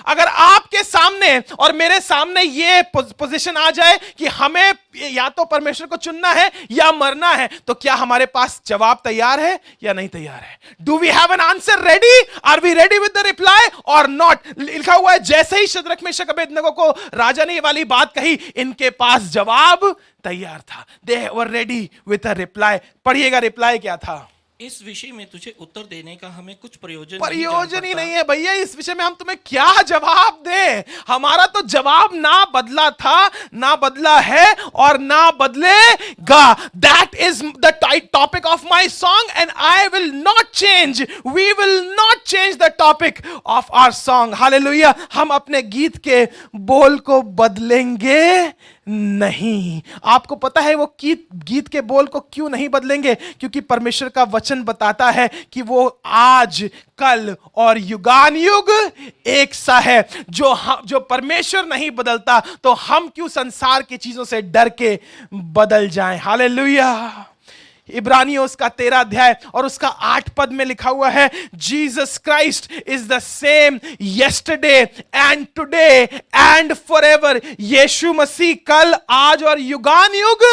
B: अगर आपके सामने और मेरे सामने ये पोजीशन आ जाए कि हमें या तो परमेश्वर को चुनना है या मरना है, तो क्या हमारे पास जवाब तैयार है या नहीं तैयार है? Do we have an answer ready? Are we ready with the reply और नॉट? लिखा हुआ है जैसे ही शद्रक, मेशक, अबेदनगो को राजा ने ये वाली बात कही, इनके पास जवाब तैयार था। They were ready with a reply. पढ़िएगा रिप्लाई क्या था।
E: इस विषय में तुझे उत्तर देने का हमें कुछ प्रयोजन
B: ही नहीं है भैया, इस विषय में हम तुम्हें क्या जवाब दें? हमारा तो जवाब ना बदला था, ना बदला है और ना बदलेगा। That is the topic of my song and I will not change, we will not change the topic of our song. Hallelujah. हम अपने गीत के बोल को बदलेंगे नहीं। आपको पता है वो गीत के बोल को क्यों नहीं बदलेंगे? क्योंकि परमेश्वर का वचन बताता है कि वो आज, कल और युगान युग एक सा है। जो परमेश्वर नहीं बदलता, तो हम क्यों संसार की चीजों से डर के बदल जाएं? हालेलुया। इब्रानियों उसका 13 अध्याय और उसका 8 पद में लिखा हुआ है, Jesus Christ is the same yesterday and today and forever. Yeshu Masih कल, आज और युगान युग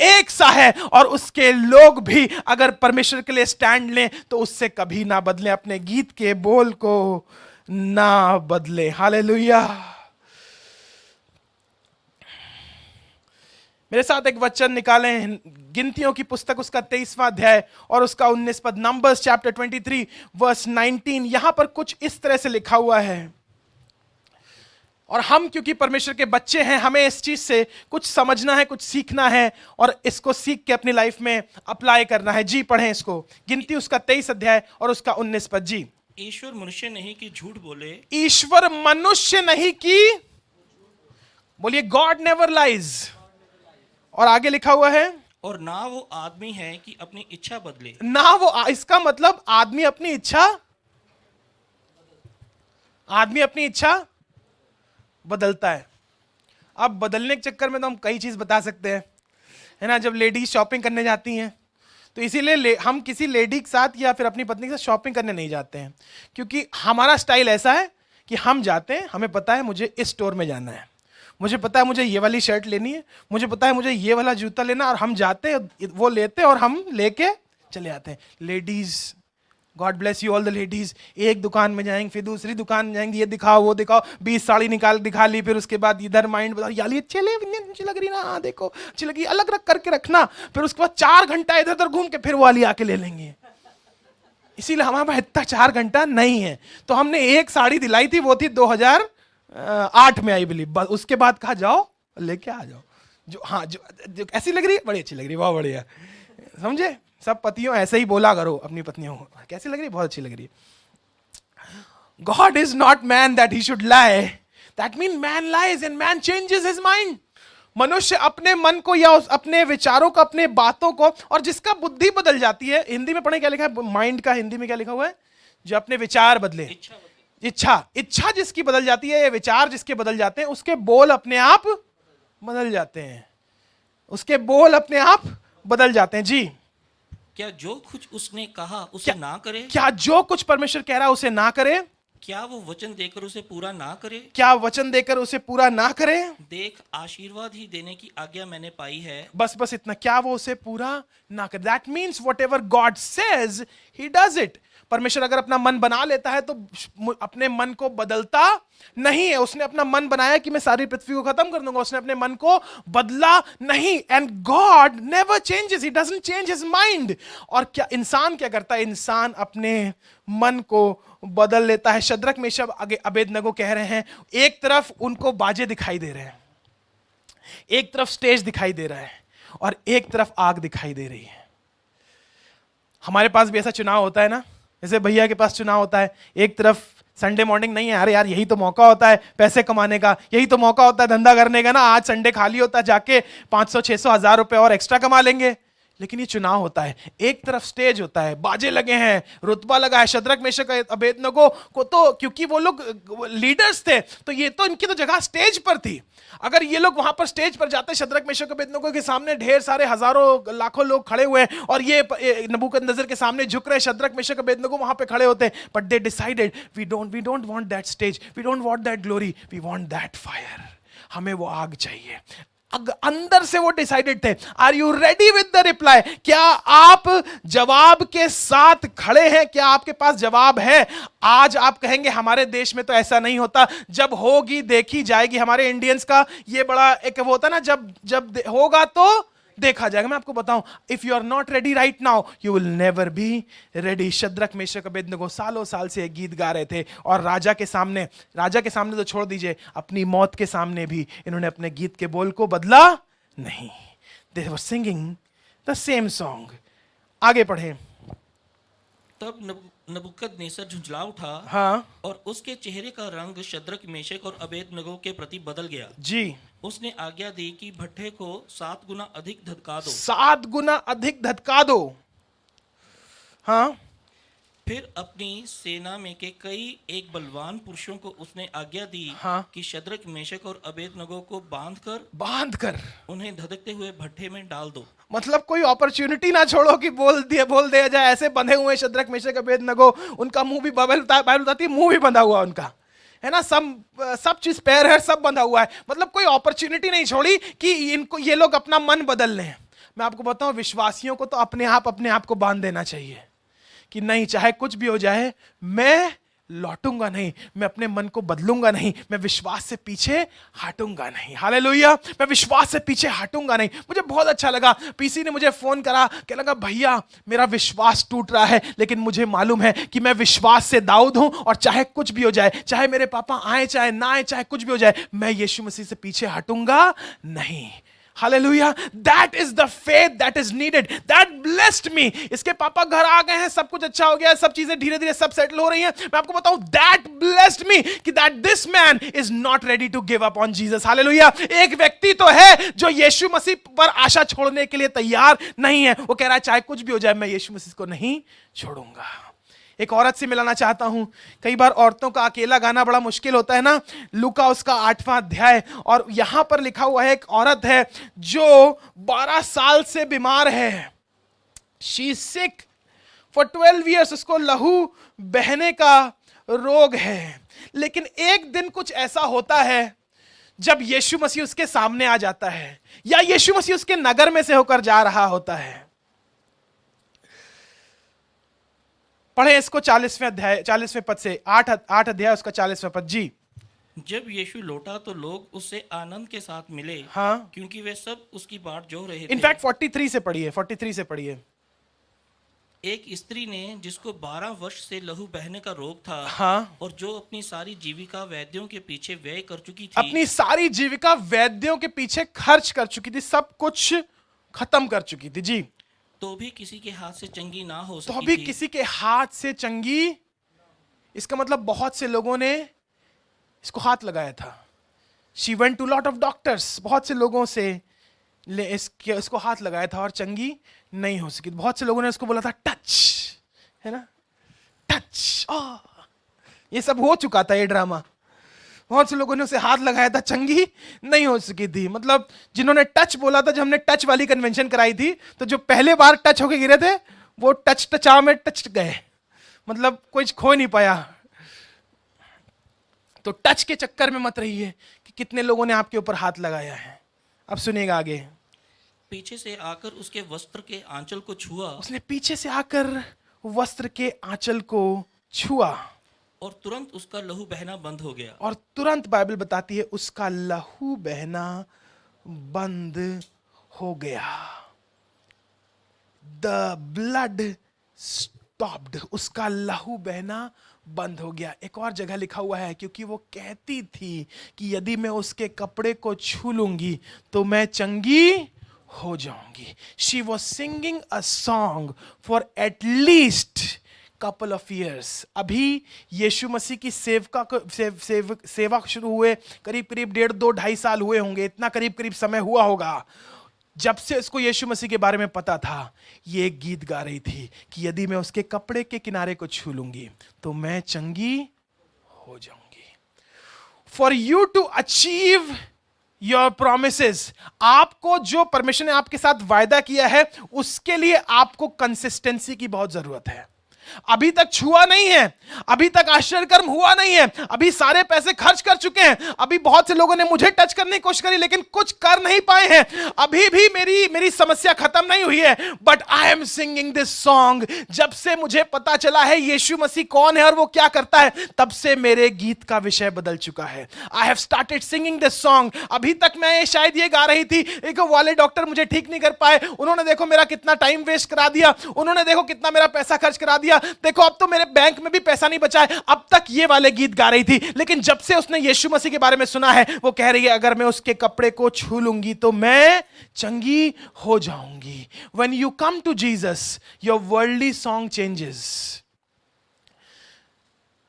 B: एक सा है। और उसके लोग भी अगर परमेश्वर के लिए स्टैंड लें तो उससे कभी ना बदलें, अपने गीत के बोल को ना बदलें। हालेलुया। मेरे साथ एक वचन निकालें, गिनतियों की पुस्तक उसका 23वां अध्याय और उसका 19 पद। Numbers chapter 23 verse 19। यहां पर कुछ इस तरह से लिखा हुआ है, और हम क्योंकि परमेश्वर के बच्चे हैं, हमें इस चीज से कुछ समझना है, कुछ सीखना है और इसको सीख के अपनी लाइफ में अप्लाई करना है। जी पढ़ें इसको, गिनती उसका 23 अध्याय और उसका 19 पद। जी,
E: ईश्वर मनुष्य नहीं कि झूठ बोले,
B: ईश्वर मनुष्य नहीं कि, बोलिए गॉड नेवर लाइज। और आगे लिखा हुआ है,
E: और ना वो आदमी है कि अपनी इच्छा बदले।
B: ना वो, इसका मतलब आदमी अपनी इच्छा बदलता है। अब बदलने के चक्कर में तो हम कई चीज बता सकते हैं, है ना। जब लेडीज शॉपिंग करने जाती हैं तो इसीलिए हम किसी लेडी के साथ या फिर अपनी पत्नी के साथ शॉपिंग करने नहीं जाते हैं, क्योंकि हमारा स्टाइल ऐसा है कि हम जाते हैं, हमें पता है मुझे इस स्टोर में जाना है, मुझे पता है मुझे ये वाली शर्ट लेनी है, मुझे पता है मुझे ये वाला जूता लेना, और हम जाते हैं, वो लेते हैं और हम लेके चले आते हैं। Ladies, God bless you all the ladies, एक दुकान में जाएंगे, फिर दूसरी दुकान में जाएंगे, ये दिखाओ वो दिखाओ, 20 साड़ी दिखा ली, फिर उसके बाद इधर माइंड बता, यार ये अच्छी लग रही ना, हाँ देखो अच्छी लगी, अलग रख करके रखना, फिर उसके बाद 4 घंटा इधर उधर घूम के फिर वो वाली आके ले लेंगे। इसीलिए हमारे पास इतना 4 घंटा नहीं है। तो हमने एक साड़ी दिलाई थी, वो थी 2008 में आई बिलीव। उसके बाद कहा जाओ लेके आ जाओ, जो ऐसी लग रही है, बड़ी अच्छी लग रही है, बहुत बढ़िया। समझे? सब पतियों ऐसे ही बोला करो अपनी पत्नियों को, कैसी लग रही है, बहुत अच्छी लग रही है। God is not man that he should lie, that mean man lies and man changes his mind. मनुष्य अपने मन को या अपने विचारों को, अपने बातों को, और जिसका बुद्धि बदल जाती है, हिंदी में पढ़े क्या लिखा है, माइंड का हिंदी में क्या लिखा हुआ है, जो अपने विचार बदले, इच्छा जिसकी बदल जाती है, ये विचार जिसके बदल जाते हैं, उसके बोल अपने आप बदल जाते हैं, उसके बोल अपने आप बदल जाते हैं। जी,
E: क्या जो कुछ उसने कहा उसे ना करे?
B: क्या जो कुछ परमेश्वर कह रहा है उसे ना करे?
E: क्या वो वचन देकर उसे पूरा ना करे?
B: क्या वचन देकर उसे पूरा ना करे?
E: देख, आशीर्वाद ही देने की आज्ञा मैंने पाई है।
B: बस इतना, क्या वो उसे पूरा ना करे? That means what ever God says he does it. परमेश्वर अगर अपना मन बना लेता है तो अपने मन को बदलता नहीं है। उसने अपना मन बनाया कि मैं सारी पृथ्वी को खत्म कर दूंगा, उसने अपने मन को बदला नहीं। And God never changes, he doesn't change his mind. और क्या इंसान क्या करता है? इंसान अपने मन को बदल लेता है। शद्रक मेशक अबेदनगो कह रहे हैं, एक तरफ उनको बाजे दिखाई दे रहे हैं, एक तरफ स्टेज दिखाई दे रहा है और एक तरफ आग दिखाई दे रही है। हमारे पास भी ऐसा चुनाव होता है ना, जैसे भैया के पास चुनाव होता है, एक तरफ संडे मॉर्निंग नहीं है, अरे यार यही तो मौका होता है पैसे कमाने का, यही तो मौका होता है धंधा करने का ना, आज संडे खाली होता है, जाके 500 600 1000 रुपए और एक्स्ट्रा कमा लेंगे। लेकिन ये चुनाव होता है, एक तरफ स्टेज होता है, बाजे लगे हैं, रुतबा लगा है। शद्रक मेशक अबेदनगो को तो क्योंकि वो लोग लीडर्स थे, तो ये तो इनकी तो जगह स्टेज पर थी। अगर ये लोग वहां पर स्टेज पर जाते, शद्रक मेशक अबेदनगो के सामने ढेर सारे हजारों लाखों लोग खड़े हुए हैं और ये नबूकदनेस्सर के सामने झुक रहे, शद्रक मेशक अबेदनगो वहां पे खड़े होते, but they decided we don't want that stage, we don't want that glory, we want that fire. हमें वो आग चाहिए। अंदर से वो डिसाइडेड थे। Are you ready with the reply? क्या आप जवाब के साथ खड़े हैं? क्या आपके पास जवाब है? आज आप कहेंगे हमारे देश में तो ऐसा नहीं होता, जब होगी देखी जाएगी। हमारे इंडियंस का ये बड़ा एक वो होता है ना, जब होगा तो देखा जाएगा। मैं आपको बताऊं, if you are not ready right now you will never be ready. Shadrach Meshach Abednego सालों साल से एक गीत गा रहे थे और राजा के सामने तो छोड़ दीजिए, अपनी मौत के सामने भी इन्होंने अपने गीत के बोल को बदला नहीं। They were singing the same song. आगे पढ़े।
E: तब नबूकदनेस्सर झुंझला उठा,
B: हाँ
E: और उसके चेहरे का रंग शद्रक मेशक और अबेदनगो के प्रति बदल गया।
B: जी।
E: उसने आज्ञा दी कि भट्ठे को 7 गुना अधिक धधका दो।
B: 7 गुना अधिक धधका दो। हाँ।
E: फिर अपनी सेना में के कई एक बलवान पुरुषों को उसने आज्ञा दी
B: हाँ।
E: कि शद्रक मेशक और अबेदनगो को बांध कर
B: उन्हें
E: धधकते हुए भट्ठे में डाल दो।
B: मतलब कोई अपॉर्चुनिटी ना छोड़ो कि बोल दिया जाए। ऐसे बंधे हुए शद्रक मेशक अबेदनगो, उनका मुंह भी बाइबल बताती है मुंह भी बंधा हुआ उनका, है ना, सब चीज पैर है, सब बंधा हुआ है। मतलब कोई अपॉर्चुनिटी नहीं छोड़ी कि इनको ये लोग अपना मन बदल लें। मैं आपको बताऊं, विश्वासियों को तो अपने आप को बांध देना चाहिए कि नहीं, चाहे कुछ भी हो जाए, मैं लौटूंगा नहीं, मैं अपने मन को बदलूंगा नहीं, मैं विश्वास से पीछे हटूंगा नहीं। हालेलुया, मैं विश्वास से पीछे हटूंगा नहीं। मुझे बहुत अच्छा लगा, पीसी ने मुझे फोन करा, कहने लगा भैया मेरा विश्वास टूट रहा है, लेकिन मुझे मालूम है कि मैं विश्वास से दाऊद हूं और चाहे कुछ भी हो जाए, चाहे मेरे पापा आए चाहे ना आए, चाहे कुछ भी हो जाए, मैं यीशु मसीह से पीछे हटूंगा नहीं। Hallelujah, that is the faith that is needed. That blessed me. इसके पापा घर आ गए हैं, सब कुछ अच्छा हो गया, सब चीजें धीरे धीरे सब सेटल हो रही हैं। मैं आपको बताऊं, that blessed me कि that this man is not ready to give up on Jesus. Hallelujah. एक व्यक्ति तो है जो यीशु मसीह पर आशा छोड़ने के लिए तैयार नहीं है। वो कह रहा है चाहे कुछ भी हो जाए, मैं यीशु मसीह को नहीं छोड़ूंगा। एक औरत से मिलाना चाहता हूं। कई बार औरतों का अकेला गाना बड़ा मुश्किल होता है ना। लूका उसका 8वां अध्याय, और यहां पर लिखा हुआ है एक औरत है जो 12 साल से बीमार है। She is sick for 12 years। उसको लहू बहने का रोग है। लेकिन एक दिन कुछ ऐसा होता है जब यीशु मसीह उसके सामने आ जाता है, या यीशु मसीह उसके नगर में से होकर जा रहा होता है। पढ़े इसको 40वें पद से, 8 अध्याय उसका 40वां पद। जी।
E: जब यीशु लौटा तो लोग उससे आनंद के साथ मिले,
B: हाँ।
E: क्योंकि वे सब उसकी बाट जो रहे थे।
B: इनफैक्ट 43 से पढ़िए।
E: एक स्त्री ने जिसको 12 वर्ष से लहू बहने का रोग था,
B: हाँ।
E: और जो अपनी सारी जीविका वैद्यों के पीछे व्यय कर चुकी थी,
B: अपनी सारी जीविका वैद्यों के पीछे खर्च कर चुकी थी, सब कुछ खत्म कर चुकी थी। जी।
E: तो भी किसी के हाथ से चंगी ना हो
B: तो
E: सकी
B: भी
E: थी।
B: किसी के हाथ से चंगी, इसका मतलब बहुत से लोगों ने इसको हाथ लगाया था। She went to lot of doctors, बहुत से लोगों से इसको हाथ लगाया था और चंगी नहीं हो सकी। बहुत से लोगों ने उसको बोला था टच, है ना, टच। ये सब हो चुका था, ये ड्रामा। बहुत से लोगों ने उसे हाथ लगाया था, चंगी नहीं हो सकी थी। मतलब जिन्होंने टच बोला था, जब हमने टच वाली कन्वेंशन कराई थी, तो जो पहले बार टच होके गिरे थे वो टचा में टच गए, मतलब कुछ खो नहीं पाया। तो टच के चक्कर में मत रहिए कि कितने लोगों ने आपके ऊपर हाथ लगाया है। अब सुनिएगा आगे।
E: पीछे से आकर उसके वस्त्र के आंचल को छुआ,
B: उसने पीछे से आकर वस्त्र के आंचल को छुआ,
E: और तुरंत उसका लहू बहना बंद हो गया।
B: और तुरंत बाइबल बताती है उसका लहू बहना बंद हो गया। द ब्लड स्टॉप्ड, उसका लहू बहना बंद हो गया। एक और जगह लिखा हुआ है, क्योंकि वो कहती थी कि यदि मैं उसके कपड़े को छू लूंगी तो मैं चंगी हो जाऊंगी। She was singing a song for at least couple of years. अभी यीशु मसीह की सेवा शुरू हुए करीब करीब 1.5-2 साल हुए होंगे, इतना करीब करीब समय हुआ होगा जब से इसको यीशु मसीह के बारे में पता था। ये एक गीत गा रही थी कि यदि मैं उसके कपड़े के किनारे को छू लूंगी तो मैं चंगी हो जाऊंगी। For you to achieve your promises, आपको जो परमेश्वर ने आपके साथ वायदा किया है उसके लिए आपको कंसिस्टेंसी की बहुत जरूरत है। अभी तक छुआ नहीं है, अभी तक आश्चर्यकर्म हुआ नहीं है, अभी सारे पैसे खर्च कर चुके हैं, अभी बहुत से लोगों ने मुझे टच करने की कोशिश करी लेकिन कुछ कर नहीं पाए हैं, अभी भी मेरी समस्या खत्म नहीं हुई है। But I am singing this song. जब से मुझे पता चला है यीशु मसीह कौन है और वो क्या करता है, तब से मेरे गीत का विषय बदल चुका है। I have started singing this song. अभी तक मैं शायद ये गा रही थी, एक वाले डॉक्टर मुझे ठीक नहीं कर पाए, उन्होंने देखो मेरा कितना टाइम वेस्ट करा दिया, उन्होंने देखो कितना मेरा पैसा खर्च करा दिया, देखो अब तो मेरे बैंक में भी पैसा नहीं बचा है। अब तक ये वाले गीत गा रही थी, लेकिन जब से उसने यीशु मसीह के बारे में सुना है, वो कह रही है अगर मैं उसके कपड़े को छू लूंगी तो मैं चंगी हो जाऊंगी। When you come to Jesus, your worldly song changes.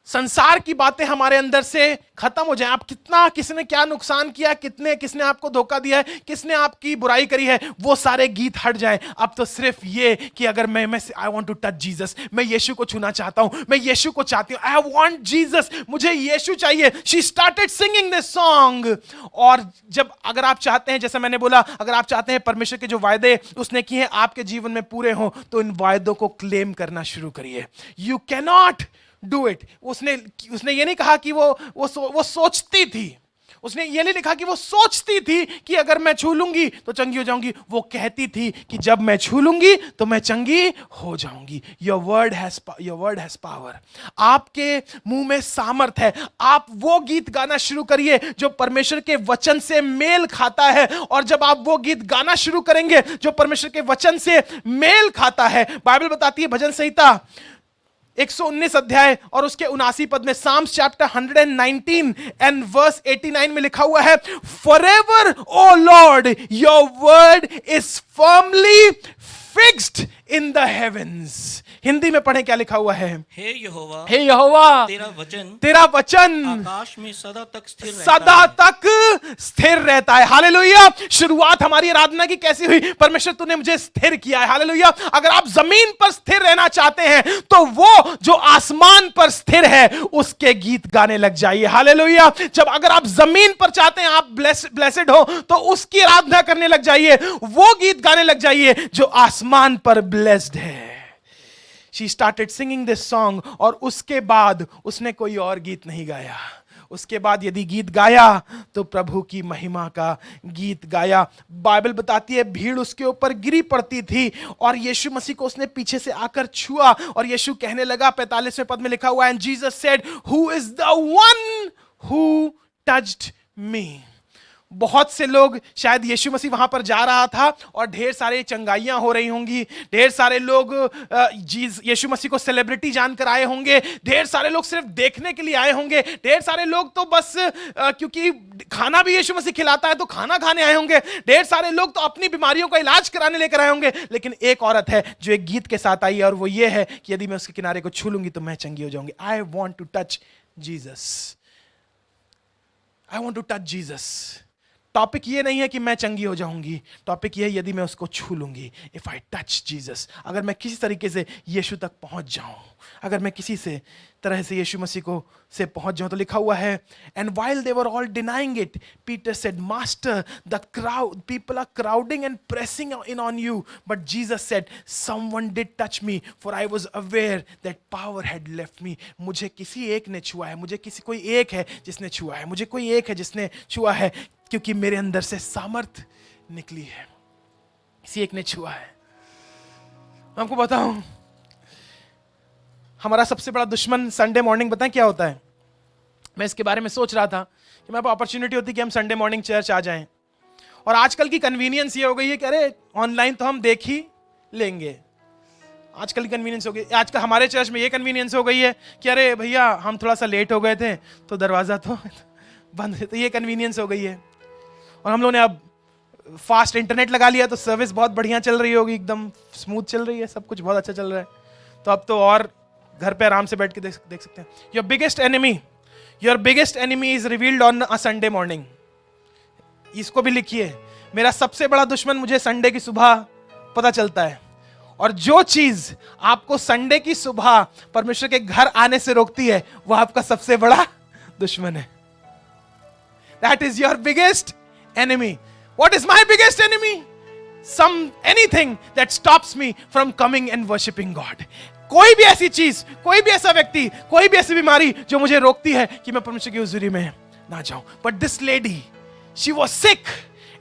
B: संसार की बातें हमारे अंदर से खत्म हो जाए। आप कितना, किसने क्या नुकसान किया, किसने आपको धोखा दिया है, किसने आपकी बुराई करी है, वो सारे गीत हट जाएं। अब तो सिर्फ ये कि अगर मैं I want to touch Jesus, मैं यीशु को छूना चाहता हूं, मैं यीशु को चाहती हूं, आई वांट जीसस, मुझे यीशु चाहिए। She started singing this song. और जब अगर आप चाहते हैं, जैसा मैंने बोला, अगर आप चाहते हैं परमेश्वर के जो वायदे उसने किए हैं आपके जीवन में पूरे हों, तो इन वायदों को क्लेम करना शुरू करिए। You cannot do it. उसने ये नहीं कहा कि वो सोचती थी, उसने ये नहीं लिखा कि वो सोचती थी कि अगर मैं छू लूंगी तो चंगी हो जाऊंगी। वो कहती थी कि जब मैं छू लूंगी तो मैं चंगी हो जाऊंगी। Your word has power. आपके मुंह में सामर्थ है। आप वो गीत गाना शुरू करिए जो परमेश्वर के वचन से मेल खाता है। और जब आप वो गीत गाना शुरू करेंगे जो परमेश्वर के वचन से मेल खाता है, बाइबल बताती है भजन संहिता 119 अध्याय और उसके 79 पद में, साम्स चैप्टर 119 एंड वर्स 89 में लिखा हुआ है, forever O Lord your word is firmly fixed in the heavens. Hindi में पढ़ें क्या लिखा हुआ है।
E: हे यहोवा,
B: हे यहोवा, तेरा वचन
E: आकाश में सदा तक
B: स्थिर रहता है। हालेलुया। शुरुआत हमारी आराधना की कैसी हुई, परमेश्वर तूने मुझे स्थिर किया है। हालेलुया। अगर आप जमीन पर स्थिर रहना चाहते हैं तो वो जो आसमान पर स्थिर है उसके गीत गाने लग जाइए। हालेलुया। जब अगर आप जमीन पर चाहते हैं आप ब्लेसेड हो तो उसकी आराधना करने लग जाइए, वो गीत गाने लग जाइए जो आसमान पर ब्लेस्ड है। She started singing this song और उसके बाद उसने कोई और गीत नहीं गाया। उसके बाद यदि गीत गाया तो प्रभु की महिमा का गीत गाया। बाइबल बताती है भीड़ उसके ऊपर गिरी पड़ती थी और यीशु मसीह को उसने पीछे से आकर छुआ और यीशु कहने लगा, 45वें पद में लिखा हुआ है, and Jesus said, who is the one who touched me. बहुत से लोग, शायद यीशु मसीह वहां पर जा रहा था और ढेर सारे चंगाइयां हो रही होंगी, ढेर सारे लोग यीशु मसीह को सेलिब्रिटी जानकर आए होंगे, ढेर सारे लोग सिर्फ देखने के लिए आए होंगे, ढेर सारे लोग तो बस क्योंकि खाना भी यीशु मसीह खिलाता है तो खाना खाने आए होंगे, ढेर सारे लोग तो अपनी बीमारियों का इलाज कराने लेकर आए होंगे। लेकिन एक औरत है जो एक गीत के साथ आई है और वो ये है कि यदि मैं उसके किनारे को छू लूंगी तो मैं चंगी हो जाऊंगी। I want to touch Jesus, I want to touch Jesus. Topic ये नहीं है कि मैं चंगी हो जाऊंगी, टॉपिक ये है यदि मैं उसको छू लूंगी, इफ आई टच जीसस, अगर मैं किसी तरीके से यीशु तक पहुंच जाऊं, अगर मैं किसी से तरह से यीशु मसीह को से पहुंच जाऊं। तो लिखा हुआ है, and while they were all denying it, Peter said, master the crowd people are crowding and pressing in on you, but Jesus said, someone did touch me for I was aware that power had left me. मुझे किसी एक ने छुआ है, मुझे कोई एक है जिसने छुआ है, मुझे कोई एक है जिसने छुआ है, क्योंकि मेरे अंदर से सामर्थ निकली है, किसी एक ने छुआ है। मैं आपको बताऊं, हमारा सबसे बड़ा दुश्मन संडे मॉर्निंग बताएं क्या होता है। मैं इसके बारे में सोच रहा था कि मेरे पास अपॉर्चुनिटी होती कि हम संडे मॉर्निंग चर्च आ जाएं, और आजकल की कन्वीनियंस ये हो गई है कि अरे ऑनलाइन तो हम देख ही लेंगे, आजकल कन्वीनियंस हो गई, आजकल हमारे चर्च में ये कन्वीनियंस हो गई है कि अरे भैया हम थोड़ा सा लेट हो गए थे तो दरवाज़ा तो बंद है, तो ये कन्वीनियंस हो गई है। और हम लोगों ने अब फास्ट इंटरनेट लगा लिया तो सर्विस बहुत बढ़िया चल रही होगी, एकदम स्मूथ चल रही है, सब कुछ बहुत अच्छा चल रहा है, तो अब तो और घर पे आराम से बैठ के देख सकते हैं। Your biggest enemy is revealed on a Sunday morning. इसको भी लिखिए, मेरा सबसे बड़ा दुश्मन मुझे संडे की सुबह पता चलता है। और जो चीज आपको संडे की सुबह परमेश्वर के घर आने से रोकती है वह आपका सबसे बड़ा दुश्मन है। That is your biggest enemy. What is my biggest enemy? Anything that stops me from coming and worshiping God. कोई भी ऐसी चीज, कोई भी ऐसा व्यक्ति, कोई भी ऐसी बीमारी जो मुझे रोकती है कि मैं परमेश्वर की हुजूरी में ना जाऊं। But this lady, she was sick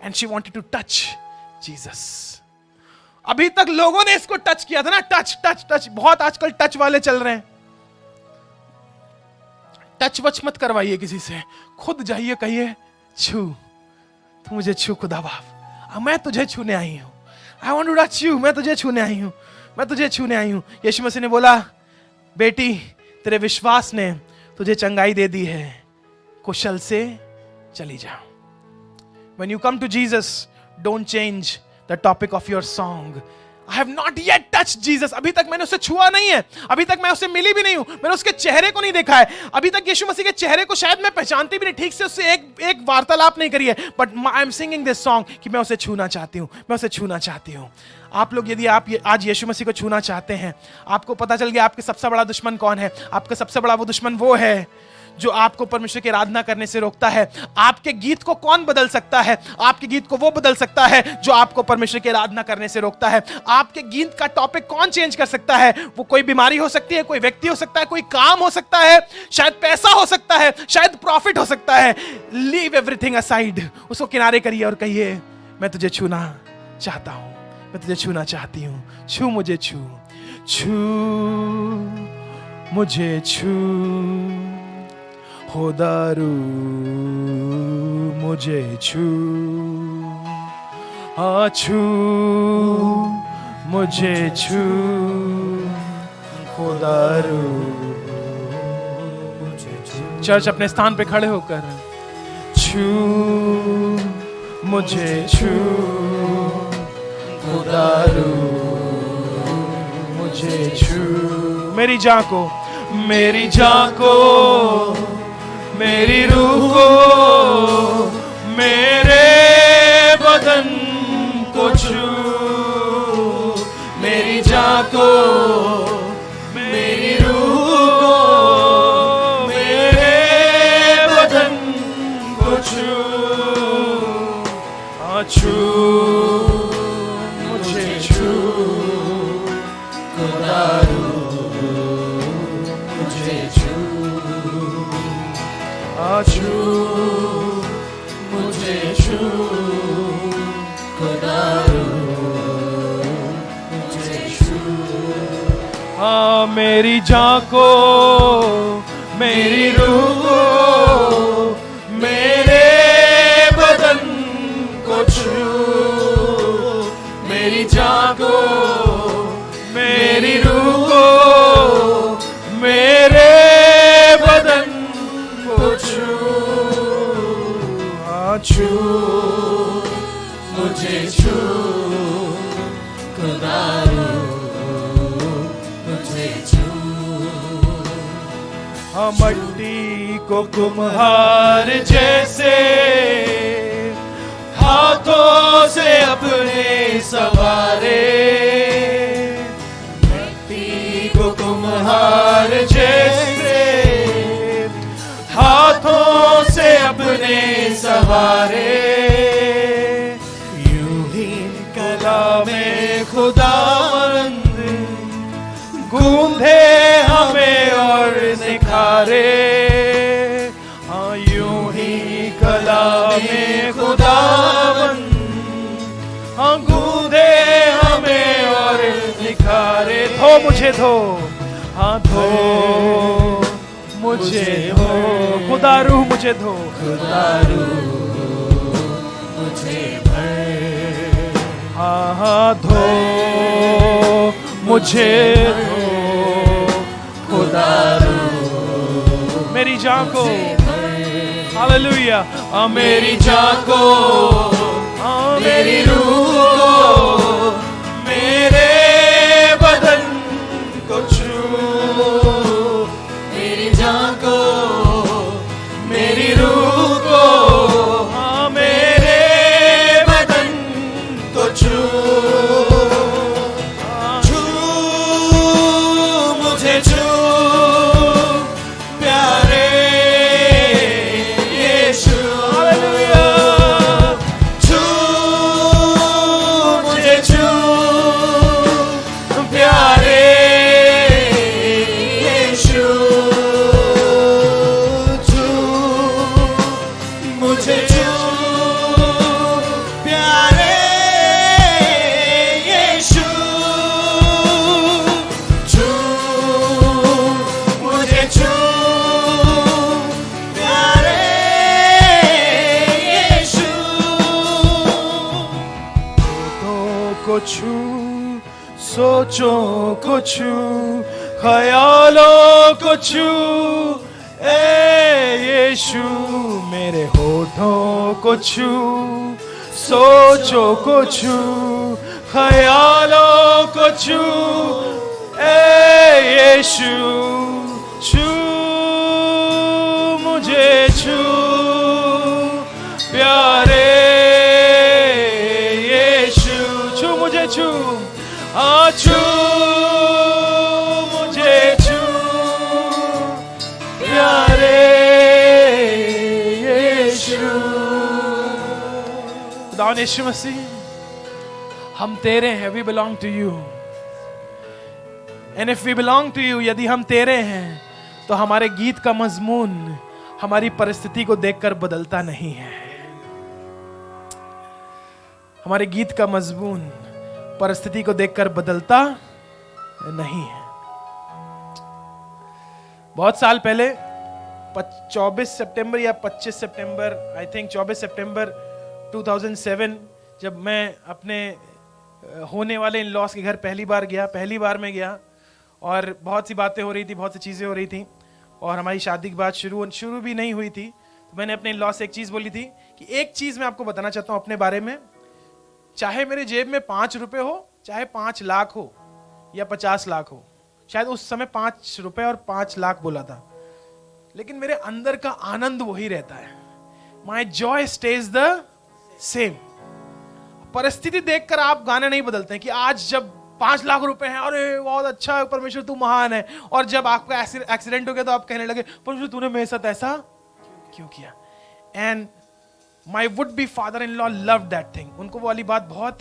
B: and she wanted to touch Jesus. अभी तक लोगों ने इसको टच किया था ना, टच, बहुत आजकल टच वाले चल रहे हैं। टच वच मत करवाइए किसी से, खुद जाइए, कहिए छू, तू मुझे छू खुदा बाप, मैं तुझे छूने आई हूं। I want to touch you, मैं तुझे छूने आई हूं, मैं तुझे छूने आई हूं। यीशु मसीह ने बोला, बेटी तेरे विश्वास ने तुझे चंगाई दे दी है, कुशल से चली जा। When you come to Jesus, don't change the topic of your song. I have not yet touched Jesus. अभी तक मैंने उसे छुआ नहीं है, अभी तक मैं उसे मिली भी नहीं हूं, मैंने उसके चेहरे को नहीं देखा है, अभी तक यीशु मसीह के चेहरे को शायद मैं पहचानती भी नहीं, ठीक से उससे एक वार्तालाप नहीं करी है। But I am singing this song कि मैं उसे छूना चाहती हूं, मैं उसे छूना चाहती हूं। आप लोग यदि आप आज यीशु मसीह को छूना चाहते हैं, आपको पता चल गया आपके सबसे बड़ा दुश्मन कौन है। आपका सबसे बड़ा वो दुश्मन वो है जो आपको परमेश्वर की आराधना करने से रोकता है। आपके गीत को कौन बदल सकता है? आपके गीत को वो बदल सकता है जो आपको परमेश्वर की आराधना करने से रोकता है। आपके गीत का टॉपिक कौन चेंज कर सकता है? वो कोई बीमारी हो सकती है, कोई व्यक्ति हो सकता है, कोई काम हो सकता है, शायद पैसा हो सकता है, शायद प्रॉफिट हो सकता है। लीव एवरीथिंग असाइड, उसको किनारे करिए और कहिए, मैं तुझे छूना चाहता हूं, मैं तुझे छूना चाहती हूं। छू मुझे, छू मुझे, छू हो दारू मुझे, छू मुझे, छू हो दारू मुझे, छू। चर्च अपने स्थान पे खड़े होकर छू मुझे, छू हो दारू मुझे, छू। मेरी जान को, मेरी जान को, मेरी रूह को, मेरे बदन को छू। मेरी जान को, मेरी रूह को, मेरे बदन को छू। छू मुझे, छू खुदारू मुझे, छू मुझे, छू खुदारू मुझे, छू। मेरी जान को, मेरी रूह को, मेरे बदन को छू। मेरी जान को, मेरी रूह को, मेरे बदन को छू। छू मुझे, छू खुदारू मुझे, छू। मट्टी को कुम्हार जैसे हाथों से अपने सवारे, मट्टी को कुम्हार जैसे हाथों से अपने सवारे, यूं ही कलामे खुदावंद गूंधे हमें और निखारे। हाँ, यूं ही कलामे खुदावंद हाँ गूंधे हमें और निखारे। धो मुझे, धो, हाँ धो मुझे, धो खुदारू मुझे, धो खुदारू मुझे भर। हाँ धो मुझे खुदा मेरी जान को हालेलुया मेरी जान को मेरी रूह को मेरे बदन को छू
C: मेरी जान को
B: मेरी रूह को मेरे बदन को छू मुझे छू प्यारे यीशु हालेलुया छू मुझे छू प्यारे यीशु छू मुझे छू प्यारे यीशु छू मुझे छू प्यारे यीशु होठों को छू सोचों को छू ख्यालों को छू ए यीशु मेरे होठों को छू सोचों को छू ख्यालों को छू ए यीशु छू मुझे छू प्यारे यीशु छू मुझे छू छू मुझे छू प्यारे यीशु खुदावंद यीशु मसीह हम तेरे हैं we belong to you and if we belong to you यदि हम तेरे हैं तो हमारे गीत का मजमून हमारी परिस्थिति को देखकर बदलता नहीं है हमारे गीत का मजमून परिस्थिति को देखकर बदलता नहीं है बहुत साल पहले 24 सितंबर या 25 सितंबर आई थिंक 24 सितंबर 2007 जब मैं अपने होने वाले इन लॉस के घर पहली बार मैं गया और बहुत सी बातें हो रही थी बहुत सी चीज़ें हो रही थी और हमारी शादी की बात शुरू भी नहीं हुई थी तो मैंने अपने इन लॉस से एक चीज़ बोली थी कि एक चीज़ मैं आपको बताना चाहता हूँ अपने बारे में चाहे मेरे जेब में 5 रुपए हो चाहे 5 लाख हो या 50 लाख हो शायद उस समय 5 रुपए और 5 लाख बोला था लेकिन मेरे अंदर का आनंद वही रहता है माई जॉय स्टेज द सेम परिस्थिति देखकर आप गाने नहीं बदलते हैं कि आज जब 5 लाख रुपए हैं अरे बहुत अच्छा है परमेश्वर तू महान है और जब आपका एक्सीडेंट हो गया तो आप कहने लगे परमेश्वर तूने मेरे साथ ऐसा क्यों किया and my would be father in law love that thing उनको वो वाली बात बहुत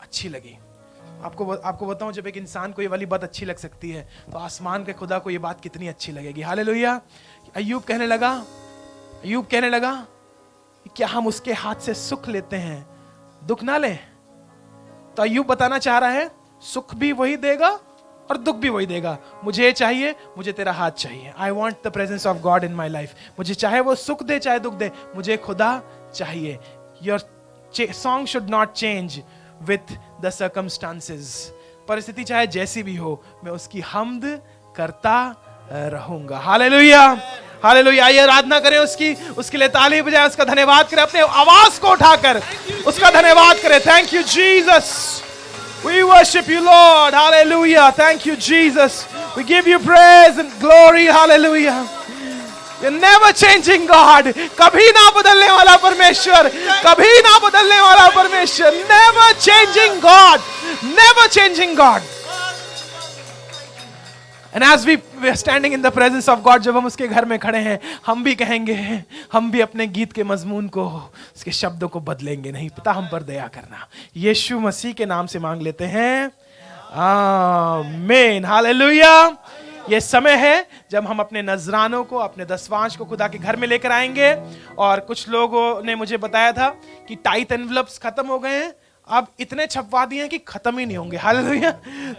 B: अच्छी लगी आपको बताऊं जब एक इंसान को ये वाली बात अच्छी लग सकती है तो आसमान के खुदा को ये बात कितनी अच्छी लगेगी हालेलुया अय्यूब कहने लगा कि क्या हम उसके हाथ से सुख लेते हैं दुख ना लें तो अय्यूब बताना चाह रहा है सुख भी वही देगा और दुख भी वही देगा मुझे चाहिए मुझे तेरा हाथ चाहिए I want the presence of God in my life मुझे चाहे वो सुख दे चाहे दुख दे मुझे खुदा चाहिए your song should not change with the circumstances परिस्थिति चाहे जैसी भी हो मैं उसकी हम्द करता रहूंगा हालेलुया हालेलुया आइए आराधना करें उसके लिए ताली बजाएं उसका धन्यवाद करें अपने आवाज को उठाकर उसका धन्यवाद करें thank you Jesus We worship you, Lord. Hallelujah. Thank you, Jesus. We give you praise and glory. Hallelujah. You're never changing God. कभी ना बदलने वाला परमेश्वर. कभी ना बदलने वाला परमेश्वर. Never changing God. Never changing God. And as we are standing in the presence of God, जब हम उसके घर में खड़े हैं, हम भी कहेंगे, हम भी अपने गीत के मजमून को, उसके शब्दों को बदलेंगे नहीं. पिता हम पर दया करना. यीशु मसीह के नाम से मांग लेते हैं. आमीन. हालेलुया. ये समय है जब हम अपने नजरानों को, अपने दसवांश को खुदा के घर में लेकर आएंगे. और कुछ लोगों ने मुझे बताया था कि टाइट एनवलप्स खत्म हो गए हैं. अब इतने छपवा दिए हैं कि खत्म ही नहीं होंगे. हालेलुया.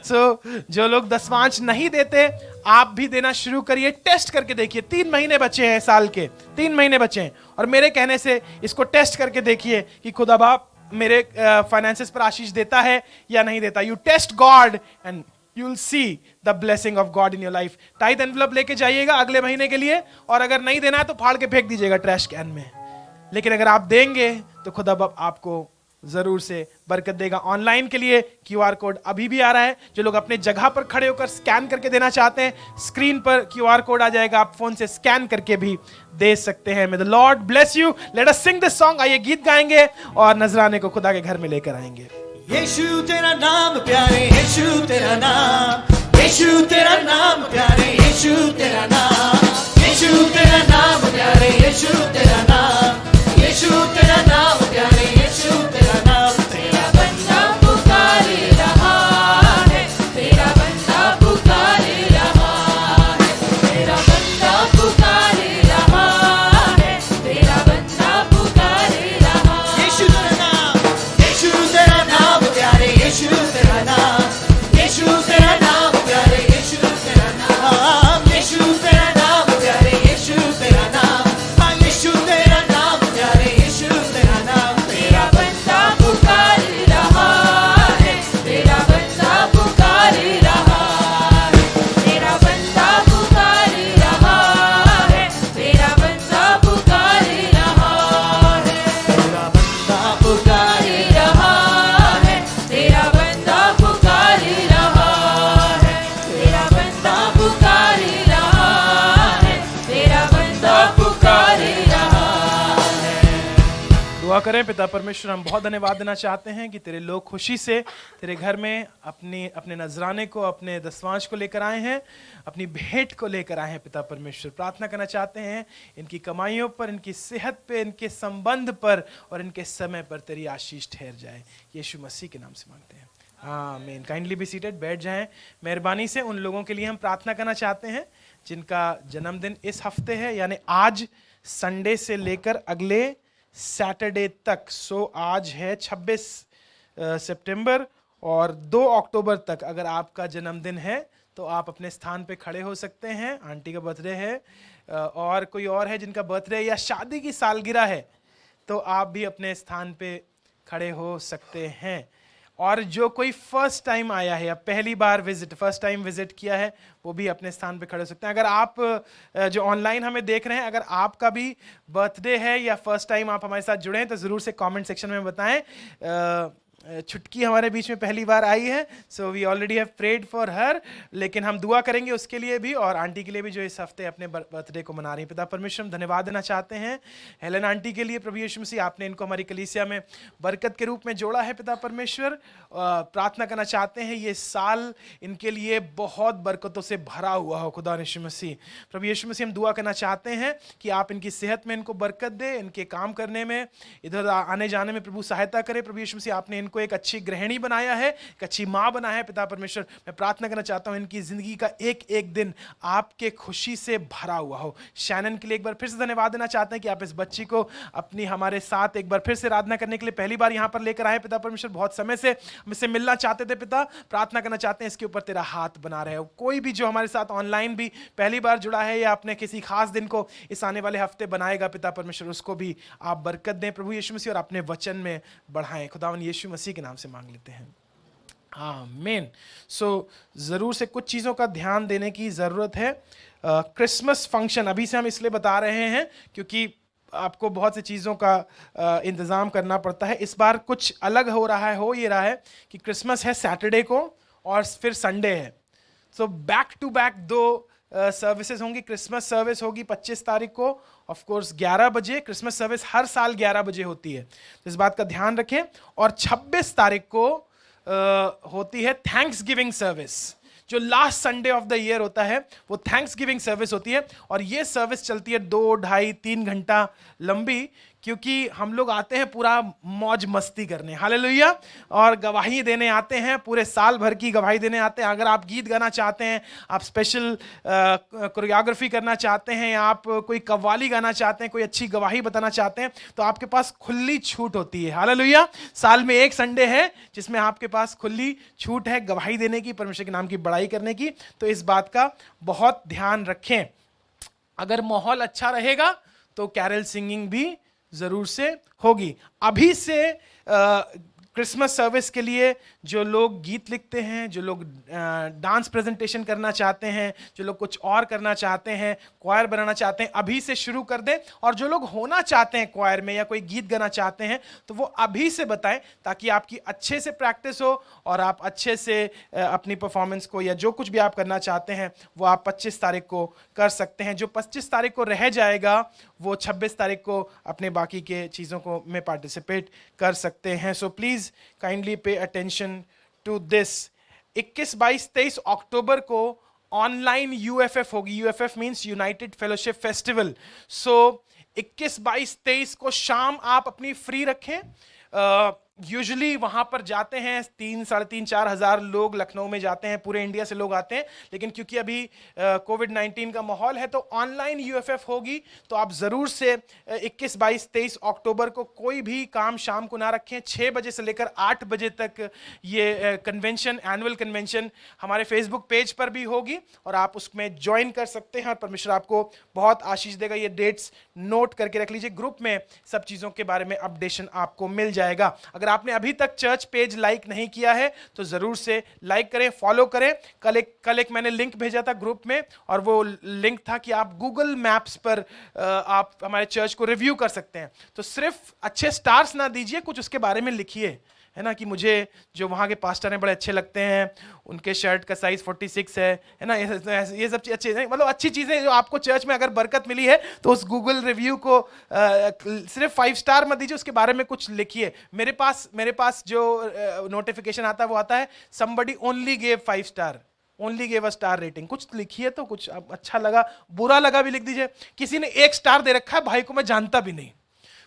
B: सो जो लोग दसवांश नहीं देते आप भी देना शुरू करिए. टेस्ट करके देखिए. 3 महीने बचे हैं साल के. 3 महीने बचे हैं और मेरे कहने से इसको टेस्ट करके देखिए कि खुदा बाप मेरे फाइनेंसेस पर आशीष देता है या नहीं देता. You test God and you will see the blessing of God in your life. Tithe envelope लेके जाइएगा अगले महीने के लिए, और अगर नहीं देना है तो फाड़ के फेंक दीजिएगा ट्रैश कैन में। लेकिन अगर आप देंगे तो खुदा बाप आपको जरूर से बरकत देगा। ऑनलाइन के लिए क्यूआर कोड अभी भी आ रहा है। जो लोग अपने जगह पर खड़े होकर स्कैन करके देना चाहते हैं, स्क्रीन पर क्यूआर कोड आ जाएगा, आप फोन से स्कैन करके भी दे सकते हैं। मे the Lord bless you. Let us Singh this song. आइए गीत गाएंगे और नजराने को खुदा के घर में लेकर आएंगे।
A: यीशु तेरा नाम प्यारे, यीशु तेरा नाम, यीशु तेरा नाम प्यारे, यीशु तेरा नाम, यीशु तेरा नाम प्यारे, यीशु तेरा नाम, यीशु तेरा नाम प्यारे, यीशु तेरा नाम।
C: तेरा बंदा पुकार रहा है, तेरा बंदा पुकार रहा है, तेरा बंदा पुकार रहा है, तेरा बंदा पुकार रहा है।
A: यीशु तेरा नाम, यीशु तेरा नाम प्यारे, यीशु तेरा नाम, यीशु तेरा नाम प्यारे, यीशु तेरा नाम, यीशु तेरा नाम प्यारे, यीशु तेरा नाम, यीशु तेरा नाम प्यारे, यीशु तेरा नाम।
C: तेरा बंदा पुकार रहा है, तेरा बंदा पुकार रहा है, तेरा बंदा पुकार रहा है, तेरा बंदा पुकार रहा है,
A: तेरा बंदा पुकार
C: रहा है, तेरा बंदा पुकार रहा है, तेरा बंदा पुकार रहा है, तेरा बंदा पुकार रहा है।
B: दुआ करें। पिता परमेश्वर, हम बहुत धन्यवाद देना चाहते हैं कि तेरे लोग खुशी से तेरे घर में अपने नजराने को, अपने दसवांश को लेकर आए हैं, अपनी भेंट को लेकर आए हैं। पिता परमेश्वर, प्रार्थना करना चाहते हैं इनकी कमाइयों पर, इनकी सेहत पे, इनके संबंध पर और इनके समय पर तेरी आशीष ठहर जाए। यीशु मसीह के नाम से मांगते हैं, आमीन। काइंडली बी सीटेड, बैठ जाएं। मेहरबानी से उन लोगों के लिए हम प्रार्थना करना चाहते हैं जिनका जन्मदिन इस हफ्ते है, यानी आज संडे से लेकर अगले सैटरडे तक। सो आज है 26 सितंबर और 2 अक्टूबर तक अगर आपका जन्मदिन है तो आप अपने स्थान पे खड़े हो सकते हैं। आंटी का बर्थडे है और कोई और है जिनका बर्थडे या शादी की सालगिरह है तो आप भी अपने स्थान पे खड़े हो सकते हैं। और जो कोई फर्स्ट टाइम आया है या पहली बार फर्स्ट टाइम विजिट किया है वो भी अपने स्थान पे खड़े हो सकते हैं। अगर आप जो ऑनलाइन हमें देख रहे हैं, अगर आपका भी बर्थडे है या फर्स्ट टाइम आप हमारे साथ जुड़े हैं तो ज़रूर से कमेंट सेक्शन में बताएं। छुटकी हमारे बीच में पहली बार आई है, so we already have prayed for her, लेकिन हम दुआ करेंगे उसके लिए भी और आंटी के लिए भी जो इस हफ्ते अपने बर्थडे को मना रही हैं। पिता परमेश्वर, हम धन्यवाद देना चाहते हैं हेलन आंटी के लिए। प्रभु यीशु मसीह, आपने इनको हमारी कलीसिया में बरकत के रूप में जोड़ा है। पिता परमेश्वर, प्रार्थना करना चाहते हैं ये साल इनके लिए बहुत बरकतों से भरा हुआ हो। खुदा यीशु मसीह, प्रभु यीशु मसीह, हम दुआ करना चाहते हैं कि आप इनकी सेहत में इनको बरकत दे, इनके काम करने में, इधर आने जाने में प्रभु सहायता करे। प्रभु यीशु मसीह, आपने को एक अच्छी गृहिणी बनाया है, एक अच्छी माँ बनाया है। पिता परमेश्वर, मैं प्रार्थना करना चाहता हूँ इनकी जिंदगी का एक एक दिन आपके खुशी से भरा हुआ हो। शैनन के लिए एक बार फिर से धन्यवाद देना चाहते हैं कि आप इस बच्ची को अपनी हमारे साथ एक बार फिर से आराधना करने के लिए पहली बार यहाँ पर लेकर आए। पिता परमेश्वर, बहुत समय से हमसे मिलना चाहते थे। पिता, प्रार्थना करना चाहते हैं इसके ऊपर तेरा हाथ बना रहे। कोई भी जो हमारे साथ ऑनलाइन भी पहली बार जुड़ा है या अपने किसी खास दिन को इस आने वाले हफ्ते बनाएगा, पिता परमेश्वर उसको भी आप बरकत दें प्रभु यीशु मसीह, और अपने वचन में बढ़ाएं। खुदावन यीशु मसीह के नाम से मांग लेते हैं, आमीन। सो जरूर से कुछ चीज़ों का ध्यान देने की ज़रूरत है। क्रिसमस फंक्शन अभी से हम इसलिए बता रहे हैं क्योंकि आपको बहुत सी चीज़ों का इंतज़ाम करना पड़ता है। इस बार कुछ अलग हो रहा है कि क्रिसमस है सैटरडे को और फिर संडे है। So back to back 2 services होंगी। क्रिसमस सर्विस होगी 25 तारीख को, ऑफ कोर्स 11 बजे। क्रिसमस सर्विस हर साल 11 बजे होती है, तो इस बात का ध्यान रखें। और 26 तारीख को होती है थैंक्स गिविंग सर्विस। जो last Sunday off the year होता है वो थैंक्स गिविंग सर्विस होती है, और ये सर्विस चलती है 2, ढाई, 3 घंटा लंबी, क्योंकि हम लोग आते हैं पूरा मौज मस्ती करने, हालेलुया, और गवाही देने आते हैं, पूरे साल भर की गवाही देने आते हैं। अगर आप गीत गाना चाहते हैं, आप स्पेशल कोरियोग्राफी करना चाहते हैं, आप कोई कव्वाली गाना चाहते हैं, कोई अच्छी गवाही बताना चाहते हैं, तो आपके पास खुली छूट होती है, हालेलुया। साल में एक संडे है जिसमें आपके पास खुली छूट है गवाही देने की, परमेश्वर के नाम की बड़ाई करने की। तो इस बात का बहुत ध्यान रखें। अगर माहौल अच्छा रहेगा तो कैरल सिंगिंग भी जरूर से होगी। अभी से क्रिसमस सर्विस के लिए जो लोग गीत लिखते हैं, जो लोग डांस प्रेजेंटेशन करना चाहते हैं, जो लोग कुछ और करना चाहते हैं, क्वायर बनाना चाहते हैं, अभी से शुरू कर दें। और जो लोग होना चाहते हैं क्वायर में या कोई गीत गाना चाहते हैं तो वो अभी से बताएं, ताकि आपकी अच्छे से प्रैक्टिस हो और आप अच्छे से अपनी परफॉर्मेंस को या जो कुछ भी आप करना चाहते हैं वो आप 25 तारीख को कर सकते हैं। जो 25 तारीख को रह जाएगा वो 26 तारीख को अपने बाकी के चीज़ों को में पार्टिसिपेट कर सकते हैं। So please kindly pay attention to this. 21, 22, 23 अक्टूबर को ऑनलाइन यूएफएफ होगी। UFF means United Fellowship Festival. So 21, 22, 23 को शाम आप अपनी फ्री रखें। यूजुअली वहाँ पर जाते हैं 3, 3.5, 4 हज़ार लोग लखनऊ में जाते हैं, पूरे इंडिया से लोग आते हैं। लेकिन क्योंकि अभी कोविड-19 का माहौल है तो ऑनलाइन यूएफएफ होगी। तो आप ज़रूर से 21, 22, 23 अक्टूबर को कोई भी काम शाम को ना रखें। 6 बजे से लेकर 8 बजे तक ये कन्वेंशन, एनुअल कन्वेंशन हमारे फेसबुक पेज पर भी होगी और आप उसमें ज्वाइन कर सकते हैं और परमेश्वर आपको बहुत आशीष देगा। ये डेट्स नोट करके रख लीजिए, ग्रुप में सब चीज़ों के बारे में अपडेशन आपको मिल जाएगा। अगर आपने अभी तक चर्च पेज लाइक नहीं किया है तो जरूर से लाइक करें, फॉलो करें। कल एक मैंने लिंक भेजा था ग्रुप में और वो लिंक था कि आप गूगल मैप्स पर आप हमारे चर्च को रिव्यू कर सकते हैं। तो सिर्फ अच्छे स्टार्स ना दीजिए, कुछ उसके बारे में लिखिए, है ना, कि मुझे जो वहाँ के पास्टर हैं बड़े अच्छे लगते हैं, उनके शर्ट का साइज 46 है ना, ये सब चीज़ अच्छी, मतलब अच्छी चीज़ें जो आपको चर्च में अगर बरकत मिली है तो उस गूगल रिव्यू को सिर्फ 5 स्टार मत दीजिए, उसके बारे में कुछ लिखिए। मेरे पास जो नोटिफिकेशन आता है वो आता है somebody only gave 5 star, only gave a star rating. कुछ लिखिए तो, कुछ अच्छा लगा बुरा लगा भी लिख दीजिए। किसी ने 1 स्टार दे रखा है, भाई को मैं जानता भी नहीं,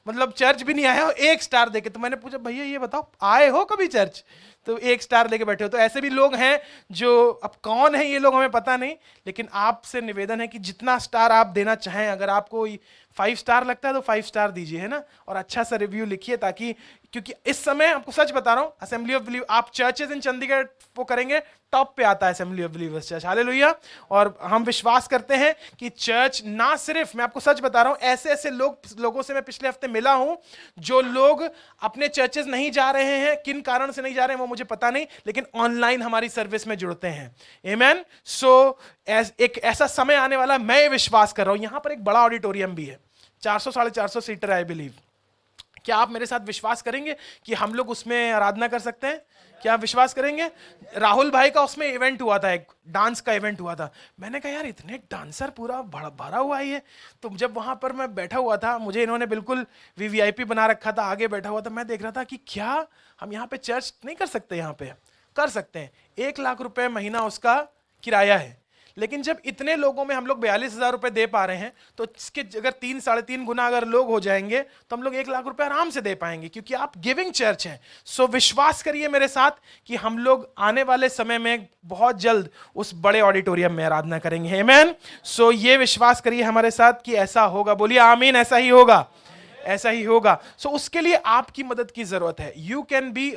B: मतलब चर्च भी नहीं आया हो, 1 स्टार देके। तो मैंने पूछा भैया ये बताओ आए हो कभी चर्च, तो 1 स्टार लेके बैठे हो। तो ऐसे भी लोग हैं जो, अब कौन है ये लोग हमें पता नहीं, लेकिन आपसे निवेदन है कि जितना स्टार आप देना चाहें, अगर आपको 5 स्टार लगता है तो 5 स्टार दीजिए, है ना, और अच्छा सा रिव्यू लिखिए। ताकि क्योंकि इस समय आपको सच बता रहा हूं, असेंबली ऑफ बिलीव, आप चर्चेज इन चंडीगढ़ वो करेंगे टॉप पे आता है assembly of believers church. Hallelujah. और हम विश्वास करते हैं कि चर्च ना सिर्फ, मैं आपको सच बता रहा हूं, ऐसे लोगों से मैं पिछले हफ्ते मिला हूं जो लोग अपने चर्चेज नहीं जा रहे हैं, किन कारण से नहीं जा रहे हैं वो मुझे पता नहीं, लेकिन ऑनलाइन हमारी सर्विस में जुड़ते हैं। आमेन। सो एक ऐसा समय आने वाला, मैं विश्वास कर रहा हूं। यहां पर एक बड़ा ऑडिटोरियम भी है, 400 450 सीटर आई बिलीव। क्या आप मेरे साथ विश्वास करेंगे कि हम लोग उसमें आराधना कर सकते हैं? क्या आप विश्वास करेंगे? राहुल भाई का उसमें इवेंट हुआ था, एक डांस का इवेंट हुआ था। मैंने कहा यार इतने डांसर पूरा भरा हुआ ही है। तो जब वहां पर मैं बैठा हुआ था, मुझे इन्होंने बिल्कुल वीवीआईपी बना रखा था, आगे बैठा हुआ था। मैं देख रहा था कि क्या हम यहाँ पे चर्च नहीं कर सकते? यहाँ पे कर सकते हैं। 1 लाख रुपए महीना उसका किराया है। लेकिन जब इतने लोगों में हम लोग 42,000 रुपए दे पा रहे हैं, तो इसके अगर 3 साढ़े 3 गुना अगर लोग हो जाएंगे तो हम लोग 1 लाख रुपए आराम से दे पाएंगे, क्योंकि आप गिविंग चर्च हैं। सो विश्वास करिए मेरे साथ कि हम लोग आने वाले समय में बहुत जल्द उस बड़े ऑडिटोरियम में आराधना करेंगे। आमीन। सो ये विश्वास करिए हमारे साथ कि ऐसा होगा। बोलिए आमीन। ऐसा ही होगा, ऐसा ही होगा। सो उसके लिए आपकी मदद की जरूरत है। You can be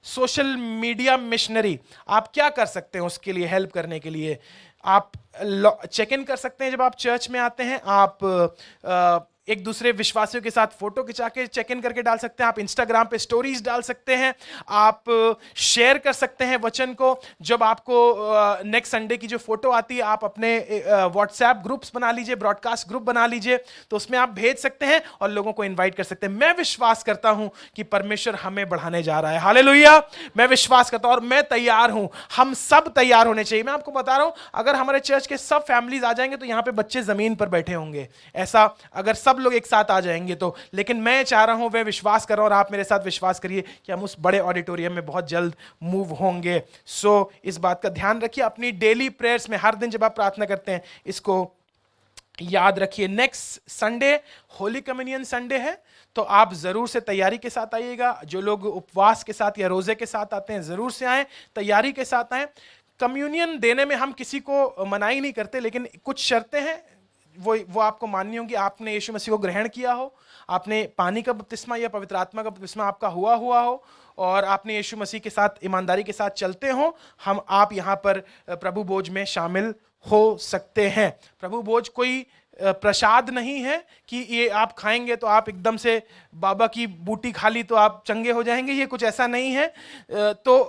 B: social media missionary. आप क्या कर सकते हैं उसके लिए, हेल्प करने के लिए? आप चेक इन कर सकते हैं जब आप चर्च में आते हैं। आप एक दूसरे विश्वासियों के साथ फोटो खिंचा के चेक इन करके डाल सकते हैं। आप इंस्टाग्राम पे स्टोरीज डाल सकते हैं। आप शेयर कर सकते हैं वचन को। जब आपको नेक्स्ट संडे की जो फोटो आती है, आप अपने व्हाट्सएप ग्रुप्स बना लीजिए, ब्रॉडकास्ट ग्रुप बना लीजिए, तो उसमें आप भेज सकते हैं और लोगों को इन्वाइट कर सकते हैं। मैं विश्वास करता हूं कि परमेश्वर हमें बढ़ाने जा रहा है। हालेलुया। मैं विश्वास करता हूं और मैं तैयार हूं। हम सब तैयार होने चाहिए। मैं आपको बता रहा हूं, अगर हमारे चर्च के सब फैमिलीज आ जाएंगे तो यहां पे बच्चे जमीन पर बैठे होंगे। ऐसा अगर सब लोग एक साथ आ जाएंगे तो। लेकिन मैं चाह रहा हूं, मैं विश्वास कर रहा हूं और आप मेरे साथ विश्वास करिए कि हम उस बड़े ऑडिटोरियम में बहुत जल्द मूव होंगे। सो इस बात का ध्यान रखिए। अपनी डेली प्रेयर्स में हर दिन जब आप प्रार्थना करते हैं, इसको याद रखिए। Next Sunday holy communion Sunday है, तो आप जरूर से तैयारी के साथ आइएगा। जो लोग उपवास के साथ या रोजे के साथ आते हैं, जरूर से आएं, तैयारी के साथ आएं। कम्युनियन देने में हम किसी को मनाही नहीं करते, लेकिन कुछ शर्तें हैं, वो आपको माननी होगी। आपने यीशु मसीह को ग्रहण किया हो, आपने पानी का बपतिस्मा या पवित्र आत्मा का बपतिस्मा आपका हुआ हो, और आपने यीशु मसीह के साथ ईमानदारी के साथ चलते हो, आप यहाँ पर प्रभु भोज में शामिल हो सकते हैं। प्रभु भोज कोई प्रसाद नहीं है कि ये आप खाएंगे तो आप एकदम से बाबा की बूटी खा ली तो आप चंगे हो जाएंगे, ये कुछ ऐसा नहीं है। तो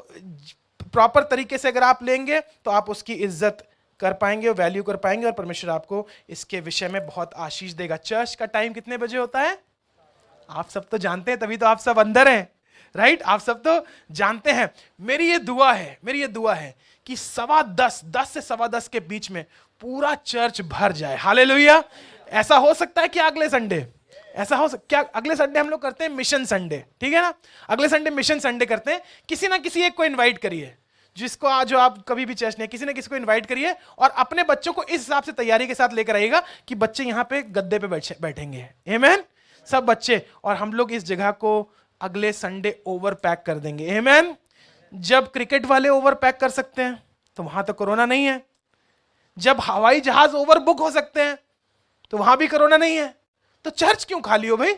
B: प्रॉपर तरीके से अगर आप लेंगे तो आप उसकी इज्जत कर पाएंगे, वैल्यू कर पाएंगे, और परमेश्वर आपको इसके विषय में बहुत आशीष देगा। चर्च का टाइम कितने बजे होता है आप सब तो जानते हैं, तभी तो आप सब अंदर हैं, राइट? आप सब तो जानते हैं। मेरी ये दुआ है कि 10:15 से 10:15 के बीच में पूरा चर्च भर जाए। हालेलुया। ऐसा हो सकता है कि अगले संडे क्या अगले संडे हम लोग करते हैं मिशन संडे, ठीक है ना? अगले संडे मिशन संडे करते हैं। किसी ना किसी एक को इनवाइट करिए, जिसको आज आप कभी भी चर्च नहीं, किसी ना किसी को इनवाइट करिए, और अपने बच्चों को इस हिसाब से तैयारी के साथ लेकर आइएगा कि बच्चे यहाँ पे गद्दे पे बैठेंगे। आमेन। सब बच्चे, और हम लोग इस जगह को अगले संडे ओवर पैक कर देंगे। आमेन। जब क्रिकेट वाले ओवर पैक कर सकते हैं तो वहां तो कोरोना नहीं है। जब हवाई जहाज ओवर बुक हो सकते हैं तो वहां भी कोरोना नहीं है। तो चर्च क्यों खाली हो भाई,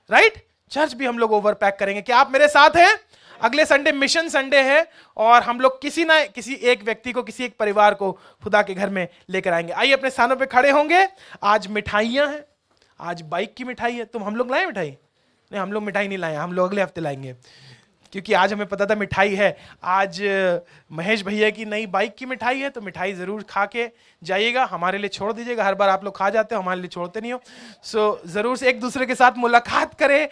B: राइट? चर्च भी हम लोग ओवर पैक करेंगे। क्या आप मेरे साथ हैं? अगले संडे मिशन संडे है, और हम लोग किसी ना किसी एक व्यक्ति को, किसी एक परिवार को खुदा के घर में लेकर आएंगे। आइए अपने स्थानों पे खड़े होंगे। आज मिठाइयां हैं, आज बाइक की मिठाई है। तुम हम लोग लाए मिठाई? नहीं, हम लोग मिठाई नहीं लाए, हम लोग अगले हफ्ते लाएंगे, क्योंकि आज हमें पता था मिठाई है। आज महेश भैया की नई बाइक की मिठाई है, तो मिठाई जरूर खा के जाइएगा। हमारे लिए छोड़ दीजिएगा, हर बार आप लोग खा जाते हो, हमारे लिए छोड़ते नहीं हो। सो जरूर से एक दूसरे के साथ मुलाकात करें,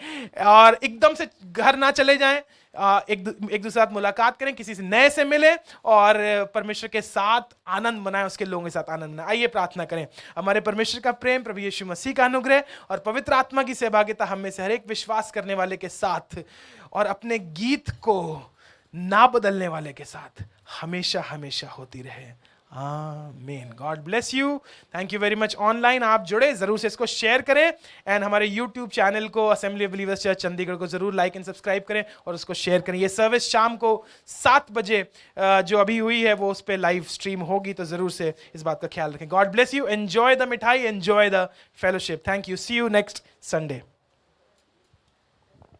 B: और एकदम से घर ना चले जाएं। एक दूसरे के साथ मुलाकात करें, किसी से नए से मिलें, और परमेश्वर के साथ आनंद मनाएं, उसके लोगों के साथ आनंद मनाएं। आइए प्रार्थना करें। हमारे परमेश्वर का प्रेम, प्रभु यीशु मसीह का अनुग्रह और पवित्र आत्मा की सहभागिता हम में से हर एक विश्वास करने वाले के साथ और अपने गीत को ना बदलने वाले के साथ हमेशा हमेशा होती रहे। आमीन। God bless you. Thank you very much. Online आप जुड़े, जरूर से इसको शेयर करें, एंड हमारे यूट्यूब चैनल को assembly of believers church Chandigarh को जरूर लाइक एंड सब्सक्राइब करें और उसको शेयर करें। ये सर्विस शाम को 7 बजे जो अभी हुई है वो उस पर लाइव स्ट्रीम होगी, तो जरूर से इस बात का ख्याल रखें। God bless you. Enjoy the mithai, enjoy the fellowship. Thank you. See you next Sunday.